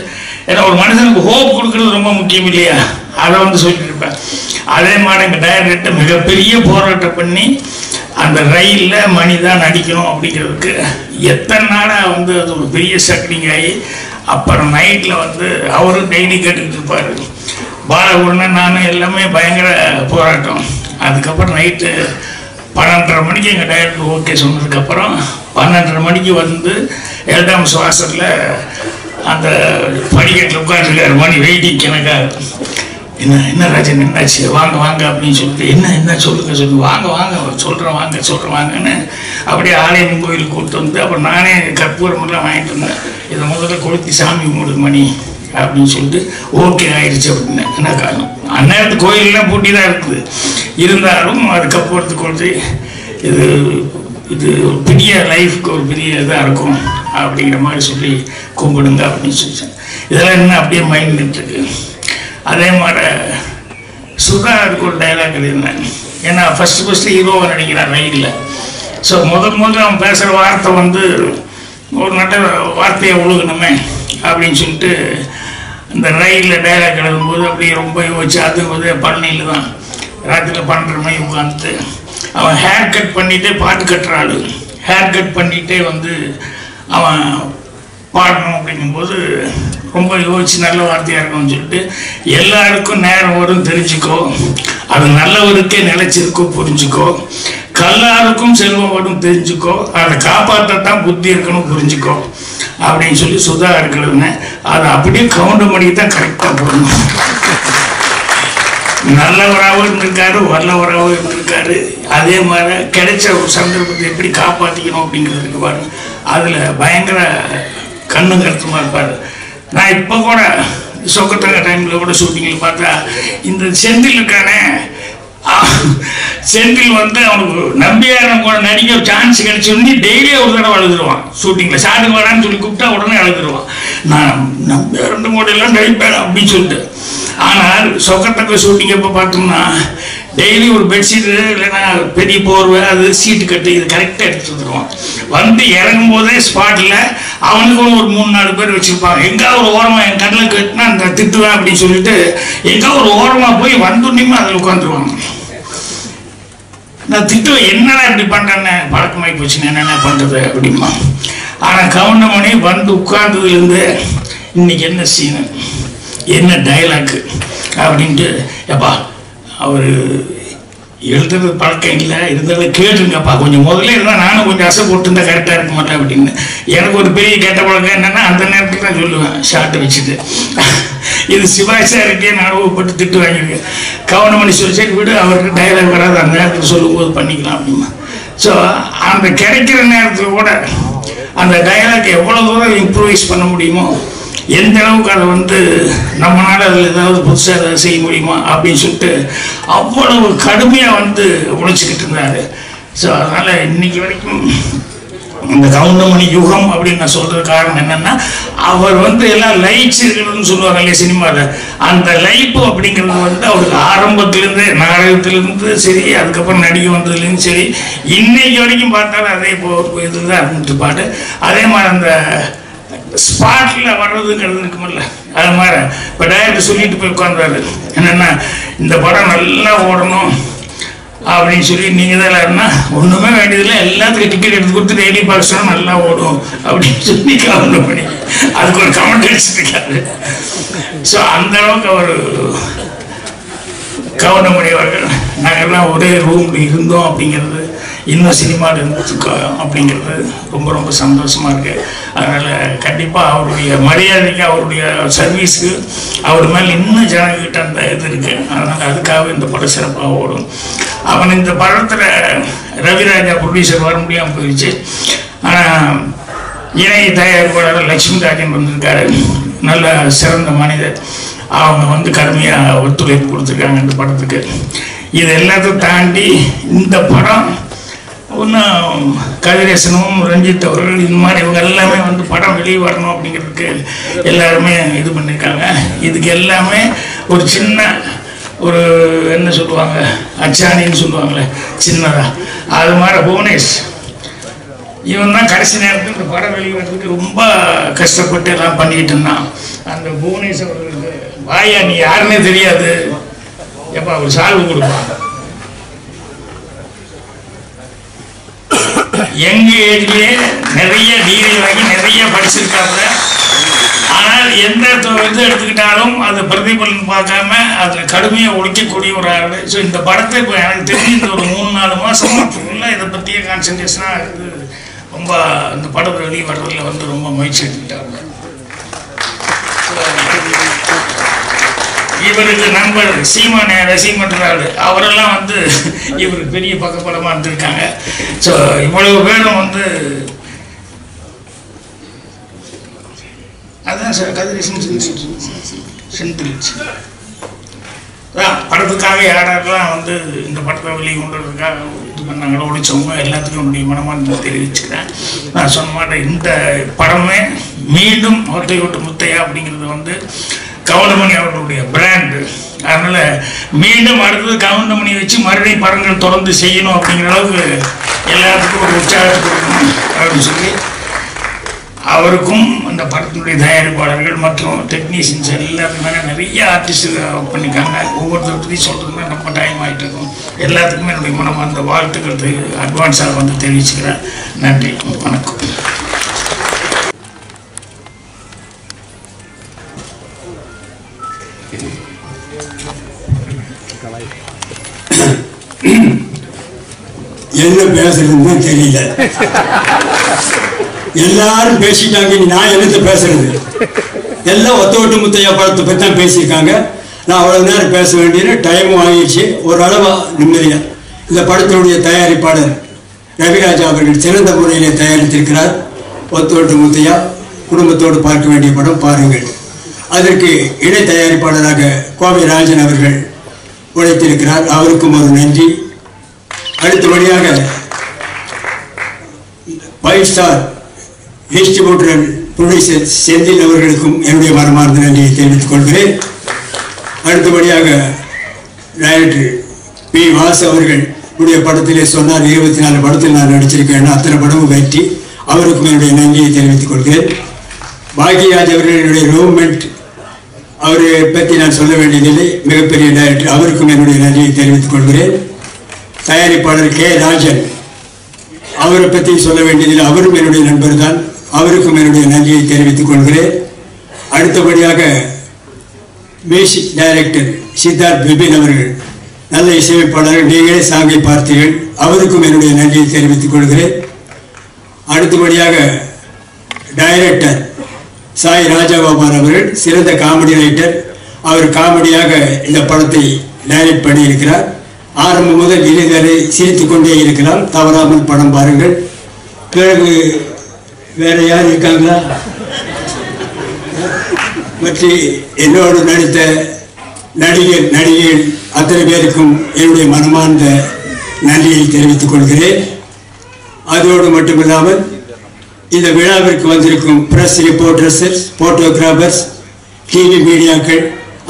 ஏன்னா ஒரு மனுஷனுக்கு ஹோப் கொடுக்குறது ரொம்ப முக்கியம் இல்லையா, அதை வந்து சொல்லிட்டு இருப்பேன். அதே மாதிரி எங்கள் டைரக்டர்கிட்ட மிகப்பெரிய போராட்டம் பண்ணி அந்த ரயிலில் மணி தான் நடிக்கணும் அப்படிங்கிறதுக்கு எத்தனை நாளாக வந்து அது ஒரு பெரிய சக்டிங் ஆகி, அப்புறம் நைட்டில் வந்து அவரும் டெய்லி கேட்டுக்கிட்டு இருப்பார். பாலகுருடன் நானும் எல்லாமே பயங்கர போராட்டம். அதுக்கப்புறம் நைட்டு 12:30 மணிக்கு எங்கள் டைரக்டர் ஓகே சொன்னதுக்கப்புறம் 12:30 மணிக்கு வந்து எல்டாம் சுவாசத்தில் அந்த படிக்கட்டில் உட்காந்துருக்காரு மணி வெயிட்டிங் எனக்காக. என்ன ராஜன் என்னாச்சு, வாங்க அப்படின்னு சொல்லிட்டு, என்ன சொல்லுங்க வாங்க சொல்கிறேன் வாங்கன்னு அப்படியே ஆலயம் கோயிலுக்கு கூப்பிட்டு வந்து, அப்புறம் நானே கற்பூரமெல்லாம் வாங்கிட்டு வந்தேன். இதை முதல்ல கொளுத்தி சாமி கும்பிடு மணி அப்படின்னு சொல்லிட்டு ஓகே ஆயிடுச்சு அப்படின்னு. என்ன காரணம், அந்நேரத்து கோயிலெலாம் பூட்டி தான் இருக்குது, இருந்தாலும் அது கற்பூரத்து கொளுத்தி இது ஒரு பெரிய லைஃப்க்கு ஒரு பெரிய இதாக இருக்கும் அப்படிங்கிற மாதிரி சொல்லி கும்பிடுங்க அப்படின்னு சொல்லிட்டேன். இதெல்லாம் என்ன அப்படியே மைண்ட் இருக்கு. அதே மாதிரி சுதாருக்கு ஒரு டைலாக் எழுதினேன். ஏன்னா ஃபஸ்ட்டு ஹீரோவை நடிக்கிறான் ரயிலில். ஸோ முதல்ல அவன் பேசுகிற வார்த்தை வந்து ஒரு நல்ல வார்த்தையை ஒழுகணுமே அப்படின்னு சொல்லிட்டு இந்த ரயிலில் டைலாக் எழுதும்போது அப்படியே ரொம்ப யோசிச்சு, அது வந்து பழனியில் தான் ராத்திரியில் 12:30 மணி உட்காந்துட்டு அவன் ஹேர் கட் பண்ணிகிட்டே பாட்டு கட்டுறாள். ஹேர் கட் பண்ணிகிட்டே வந்து அவன் பாடணும் அப்படிங்கும்போது ரொம்ப யோசிச்சு நல்ல வார்த்தையாக இருக்கணும்னு சொல்லிட்டு, எல்லாருக்கும் நேரம் வரும் தெரிஞ்சுக்கோ, அது நல்லவருக்கே நிலைச்சிருக்கோ புரிஞ்சுக்கோ, கல்லாருக்கும் செல்வம் வரும் தெரிஞ்சுக்கோ, அதை காப்பாற்றத்தான் புத்தி இருக்கணும் புரிஞ்சுக்கோ அப்படின்னு சொல்லி சுதா இருக்கிறதுன்னு அதை அப்படியே கவுண்ட் பண்ணி தான் கரெக்டாக போடணும். நல்லவராகவும் இருந்திருக்காரு, வல்லவராகவும் இருந்திருக்காரு. அதே மாதிரி கிடைச்ச ஒரு சந்தர்ப்பத்தை எப்படி காப்பாற்றிக்கணும் அப்படிங்கிறதுக்கு பாருங்க, அதில் பயங்கர கண்ணும் கருத்துமாக இருப்பார். நான் இப்போ கூட சொக்கத்தங்க டைமில் கூட ஷூட்டிங்கில் பார்த்தா இந்த செந்தில் இருக்கானே செந்தில் வந்து அவனுக்கு நம்பியாரம் கூட நடிக்க சான்ஸ் கிடைச்சோடனே டெய்லியே ஒரு தடவை அழுதுருவான். ஷூட்டிங்கில் ஷாட்டுக்கு வரான்னு சொல்லி கூப்பிட்டா உடனே அழுதுருவான். நான் நம்பியாரம் கூட எல்லாம் நடிப்பேன் அப்படின்னு சொல்லிட்டு. ஆனால் சொக்கத்தக்க ஷூட்டிங் எப்போ பார்த்தோம்னா டெய்லி ஒரு பெட்ஷீட்டு இல்லைன்னா பெரிய போர்வை அது சீட்டு கட்டு இது கரெக்டாக எடுத்து வந்துடுவான். வந்து இறங்கும் போதே ஸ்பாட்டில் அவனுக்கு ஒரு 3-4 பேர் வச்சுருப்பாங்க. எங்கேயாவது ஒரு ஓரமாக என் கண்ணில் கட்டினா அந்த திட்டுவேன் அப்படின்னு சொல்லிட்டு எங்கேயாவது ஒரு ஓரமாக போய் வந்துடணுமே அதில் உட்காந்துருவாங்க. நான் திட்டுவேன், என்னடா இப்படி பண்ணுறேன்னு பழக்கமாகி போச்சுன்னு என்னென்ன பண்ணுறது அப்படிமா. ஆனால் கவுண்டமணி வந்து உட்கார்ந்ததுலேருந்து இன்னைக்கு என்ன சீனு என்ன டைலாக்கு அப்படின்ட்டு எப்பா அவர் எழுதுறது பழக்கம் இல்லை இருந்தாலும் கேட்டுருங்கப்பா கொஞ்சம் முதல்ல இருந்தால் நானும் கொஞ்சம் அசை போட்டுருந்தா கரெக்டாக இருக்க மாட்டேன் அப்படின்னு. எனக்கு ஒரு பெரிய கெட்ட பழக்கம் என்னென்னா அந்த நேரத்தில் தான் சொல்லுவேன் ஷார்ட்டை வச்சுட்டு. இது சிவாஜி சாருக்கே நான் அனுபவப்பட்டு திட்டு வாங்கியிருக்கேன். கவுண்டமணி சொல்லி சரி விடு அவருக்கு டைலாக் வராது அந்த நேரத்தில் சொல்லும்போது பண்ணிக்கலாம் அப்படிமா. ஸோ அந்த கிடைக்கிற நேரத்தில் கூட அந்த டைலாக் எவ்வளோ தூரம் இம்ப்ரூவைஸ் பண்ண முடியுமோ எந்த அளவுக்கு அதை வந்து நம்மளால் அதில் ஏதாவது புதுசாக ஏதாவது செய்ய முடியுமா அப்படின்னு சொல்லிட்டு அவ்வளவு கடுமையாக வந்து உழைச்சிக்கிட்டு இருந்தார். ஸோ அதனால் இன்னைக்கு வரைக்கும் இந்த கவுண்டமணி யுகம் அப்படின்னு நான் சொல்கிறது காரணம் என்னென்னா அவர் வந்து எல்லாம் லைட்ஸ் இருக்கிறதுன்னு சொல்லுவாங்க இல்லையா சினிமாவில். அந்த லைப்பு அப்படிங்கிறது வந்து அவருக்கு ஆரம்பத்துலேருந்து நாடகத்துலேருந்து சரி அதுக்கப்புறம் நடிகை வந்ததுலேருந்து சரி இன்னைக்கு வரைக்கும் பார்த்தாலும் அதே இதுதான் இருந்துட்டு பாட்டு. அதே மாதிரி அந்த ஸ்பாட்டில் வர்றதுங்கிறது இருக்குமில்ல அது மாதிரி இப்போ டைரக்டர் சொல்லிட்டு போய் உட்காந்துறாரு என்னென்னா இந்த படம் நல்லா ஓடணும் அப்படின்னு சொல்லி நீங்கள் தான் இல்லைன்னா ஒன்றுமே வேண்டியதில்லை எல்லாத்துக்கும் டிக்கெட் எடுத்து கொடுத்து டெய்லி பார்க்க நல்லா ஓடும் அப்படின்னு சொல்லி கவனம் பண்ணி அதுக்கு ஒரு கமெண்ட் அடிச்சுருக்காரு. ஸோ அந்த அளவுக்கு அவர் கவுண்டமணி அவர்கள் நாங்கள்லாம் ஒரே ரூமில் இருந்தோம் அப்படிங்கிறது இன்னும் சினிமாவில் இருந்துச்சு அப்படிங்கிறது ரொம்ப ரொம்ப சந்தோஷமாக இருக்குது. அதனால் கண்டிப்பாக அவருடைய மரியாதைக்கு அவருடைய சர்வீஸுக்கு அவர் மேலே இன்னும் ஜனங்கிட்ட அந்த இது இருக்குது. அதனால் அதுக்காக இந்த படம் சிறப்பாக ஓடும். அவன் இந்த படத்தில் ரவிராஜா ப்ரொடியூசர் வர முடியாமல் போயிடுச்சு. ஆனால் இணை தயாரிப்பாளர் லட்சுமி ராஜன் வந்திருக்காரு. நல்ல சிறந்த மனிதர். அவங்க வந்து கடுமையாக ஒத்துழைப்பு கொடுத்துருக்காங்க இந்த படத்துக்கு. இது எல்லாத்தையும் தாண்டி இந்த படம் இன்னும் கதிரேசனும் ரஞ்சித் அவர்கள் இந்த மாதிரி இவங்க எல்லாமே வந்து படம் வெளியே வரணும் அப்படிங்கிறதுக்கு எல்லாருமே இது பண்ணியிருக்காங்க. இதுக்கு எல்லாமே ஒரு சின்ன ஒரு என்ன சொல்லுவாங்க அச்சாணின்னு சொல்லுவாங்களே சின்னதாக அது மாதிரி புவனேஷ் இவன் தான் கடைசி நேரத்தில் இந்த படம் வெளிவரதுக்கு ரொம்ப கஷ்டப்பட்டு எல்லாம் பண்ணிக்கிட்டு இருந்தான். அந்த புவனேஷ் அவர்களுக்கு வாயா நீ யாருன்னே தெரியாது எப்போ அவர் சால்வு கொடுப்பான். எங்க ஏஜ்லேயே நிறைய டிகிரி வாங்கி நிறைய படிச்சிருக்காங்க. ஆனால் எந்த இது எடுத்துக்கிட்டாலும் அது பிரதிபலன் பார்க்காம அதில் கடுமையாக ஒழிக்கக்கூடிய ஒரு ஆள். ஸோ இந்த படத்தை இப்போ எனக்கு தெரிஞ்சு இந்த ஒரு 3-4 மாதம் ஃபுல்லாக இதை பற்றிய கான்சன்ட்ரேஷனாக இருக்குது. ரொம்ப இந்த படம் வெளியே வர்றதில் வந்து ரொம்ப முயற்சி எடுத்துக்கிட்டாங்க. இவருக்கு நண்பர் சீமானே ரசிகமன்றாள் அவரெல்லாம் வந்து இவருக்கு பெரிய பக்கபலமாக இருந்திருக்காங்க. ஸோ இவ்வளவு பேரும் வந்து அதான் சார் கதிரேசன் செந்தில் படத்துக்காக யாரெல்லாம் வந்து இந்த படத்தை வெளியே கொண்டு வரதுக்காக இது பண்ணாங்களோ ஒழிச்சவங்க எல்லாத்துக்கும் என்னுடைய மனமார்ந்த தெரிவிச்சுக்கிறேன். நான் சொன்ன மாட்டேன் இந்த படமே மீண்டும் ஒத்தை விட்டு முத்தையா அப்படிங்கிறது வந்து கவுண்டமணி அவர்களுடைய பிராண்டு. அதனால் மீண்டும் அடுத்தது கவுண்டமணி வச்சு மறுபடியும் படங்கள் தொடர்ந்து செய்யணும் அப்படிங்கிற அளவுக்கு எல்லாத்துக்கும் ஒரு உற்சாகத்தை கொடுக்கணும் அப்படின்னு சொல்லி அவருக்கும் அந்த படத்தினுடைய தயாரிப்பாளர்கள் மற்றும் டெக்னீஷியன்ஸ் எல்லாத்துக்குமே நிறைய ஆர்டிஸ்ட் ஒர்க் பண்ணியிருக்காங்க. ஒவ்வொருத்தர் பற்றி சொல்கிறதுமே ரொம்ப டைம் ஆகிட்டு இருக்கும். எல்லாத்துக்குமே என்னுடைய மனம் அந்த வாழ்த்துக்கள் அட்வான்ஸாக வந்து தெரிவிச்சுக்கிறேன். நன்றி, வணக்கம். என்ன பேசுறதுன்னு தெரியல. எல்லாரும் பேசிட்டாங்க. நான் என்னத்தை பேசுறது? எல்லாம் ஒத்த விட்டு முத்தையா படத்தை பற்றி தான் பேசியிருக்காங்க. நான் அவ்வளவு நேரம் பேச வேண்டிய டைமும் ஆகிடுச்சு. ஓரளவு நிம்மதியா இந்த படத்தினுடைய தயாரிப்பாளர் ரவிராஜா அவர்கள் சிறந்த முறையிலே தயாரித்திருக்கிறார். ஒத்த விட்டு முத்தையா குடும்பத்தோடு பார்க்க வேண்டிய படம், பாருங்கள். அதற்கு இணை தயாரிப்பாளராக கோவை ராஜன் அவர்கள் உழைத்திருக்கிறார். அவருக்கும் ஒரு நன்றி. அடுத்தபடியாக 5 ஸ்டார் டிஸ்ட்ரிபியூட்டர் ப்ரொடியூசர் செந்தில் அவர்களுக்கும் என்னுடைய மனமார்ந்த நன்றியை தெரிவித்துக் கொள்கிறேன். அடுத்தபடியாக டைரக்டர் பி. வாசு அவர்கள் உடைய படத்திலே சொன்னார் 24 படத்தில் நான் நடிச்சிருக்கேன், அத்தனை படமும் வெற்றி. அவருக்கும் என்னுடைய நன்றியை தெரிவித்துக் கொள்கிறேன். பாக்யராஜ் அவர்களுடைய ரூம்மெண்ட் அவரை பற்றி நான் சொல்ல வேண்டியதில்லை, மிகப்பெரிய டைரக்டர். அவருக்கும் என்னுடைய நன்றியை தெரிவித்துக் கொள்கிறேன். தயாரிப்பாளர் கே. ராஜன் அவரை பற்றி சொல்ல வேண்டியதில்லை, அவரும் என்னுடைய நண்பர் தான். அவருக்கும் என்னுடைய நன்றியை தெரிவித்துக் கொள்கிறேன். அடுத்தபடியாக மியூசிக் டைரக்டர் சித்தார்த் பிபின் அவர்கள் நல்ல இசையமைப்பாளர்கள், நீங்களே சாங்கை பார்த்தீர்கள், அவருக்கும் என்னுடைய நன்றியை தெரிவித்துக் கொள்கிறேன். அடுத்தபடியாக டைரக்டர் சாய் ராஜகோபால் அவர்கள் சிறந்த காமெடி ரைட்டர். அவர் காமெடியாக இந்த படத்தை டைரக்ட் பண்ணியிருக்கிறார். ஆரம்பம் முதல் இறுதிவரை சிரித்து கொண்டே இருக்கலாம், தவறாமல் படம் பாருங்கள். பிறகு வேற யார் இருக்காங்களா? மற்ற என்னோடு நடித்த நடிகைகள் அத்தனை பேருக்கும் என்னுடைய மனமார்ந்த நன்றியை தெரிவித்துக் கொள்கிறேன். அதோடு மட்டுமில்லாமல் இந்த விழாவிற்கு வந்திருக்கும் பிரஸ் ரிப்போர்ட்டர்ஸ், போட்டோகிராஃபர்ஸ், டிவி மீடியாக்கள்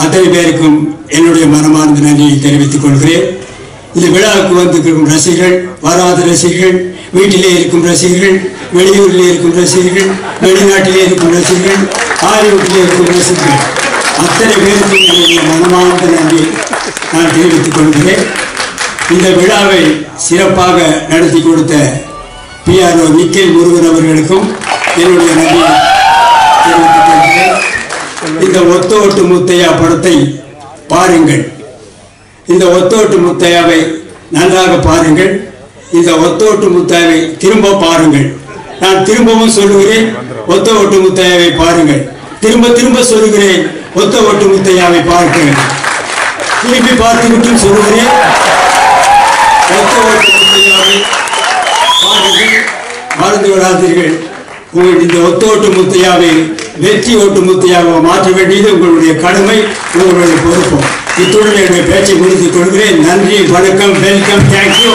அத்தனை பேருக்கும் என்னுடைய மனமார்ந்த நன்றியை தெரிவித்துக் கொள்கிறேன். இந்த விழாவுக்கு வந்திருக்கும் ரசிகர்கள், வராத ரசிகர்கள், வீட்டிலே இருக்கும் ரசிகர்கள், வெளியூரிலே இருக்கும் ரசிகர்கள், வெளிநாட்டிலே இருக்கும் ரசிகர்கள், ஹாலிவுட்டிலே இருக்கும் ரசிகர்கள் அத்தனை பேருக்கும் என்னுடைய மனமார்ந்த நன்றியை நான் தெரிவித்துக் கொள்கிறேன். இந்த விழாவை சிறப்பாக நடத்தி கொடுத்த PRO நிக்கேல் முருகன் அவர்களுக்கும் என்னுடைய நன்றியை தெரிவித்துக் கொள்கிறேன். இந்த ஒத்தோட்டு முத்தையா படத்தை பாருங்கள். இந்த ஒத்தோட்டு முத்தையாவை நன்றாக பாருங்கள். இந்த ஒத்தோட்டு முத்தையாவை திரும்ப பாருங்கள். நான் திரும்பவும் சொல்லுகிறேன், ஒத்த ஓட்டு முத்தையாவை பாருங்கள். திரும்ப திரும்ப சொல்லுகிறேன், ஒத்த ஓட்டு முத்தையாவை பார்க்கிறேன். திரும்பி பார்த்துவிட்டு சொல்லுகிறேன், ஒத்த ஓட்டு முத்தையாவை பாருங்கள். மறந்து விடாதீர்கள். உங்கள் இந்த ஒத்தோட்டு முத்தையாவை வெற்றி ஓட்டு முத்தையாவை மாற்ற வேண்டியது உங்களுடைய கடமை, உங்களுடைய பொறுப்பு. இத்துடன் என்னுடைய பேச்சை முடித்துக் கொள்கிறேன். நன்றி, வணக்கம், வெல்கம், தேங்க்யூ.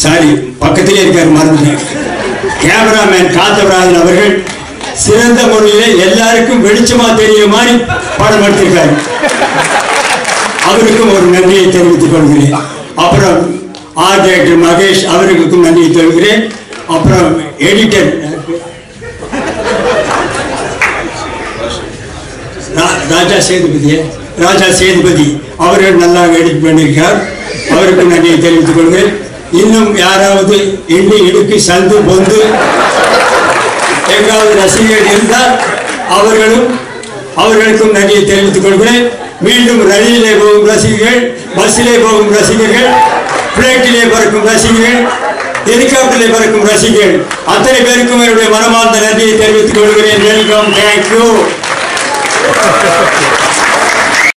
சாரி, பக்கத்திலே இருக்காரு, மறந்துட்டேன். கேமராமேன் காத்தவராஜன் அவர்கள் சிறந்த முறையில் எல்லாருக்கும் வெளிச்சமா தெரிய மாதிரி படம் எடுத்திருக்காரு. அவருக்கும் ஒரு நன்றியை தெரிவித்துக் கொள்கிறேன். அப்புறம் ஆர்ட் டைரக்டர் மகேஷ் அவர்களுக்கும் நன்றியை தெரிவிக்கிறேன். அப்புறம் எடிட்டர் ராஜா சேதுபதி அவர்கள் நல்லா எடிட் பண்ணியிருக்கார். அவருக்கும் நன்றியை தெரிவித்துக் கொள்கிறேன். இன்னும் யாராவது எண்ணி இடுக்கு சந்து பொந்து எங்காவது ரசிகர்கள் இருந்தால் அவர்களுக்கும் நன்றியை தெரிவித்துக் கொள்கிறேன். மீண்டும் ரயிலிலே போகும் ரசிகர்கள், பஸ்ஸிலே போகும் ரசிகர்கள், பிளைட்டிலே பறக்கும் ரசிகர்கள், ஹெலிகாப்டரிலே பறக்கும் ரசிகர்கள் அத்தனை பேருக்கும் என்னுடைய மனமார்ந்த நன்றியை தெரிவித்துக் கொள்கிறேன். Welcome, thank you.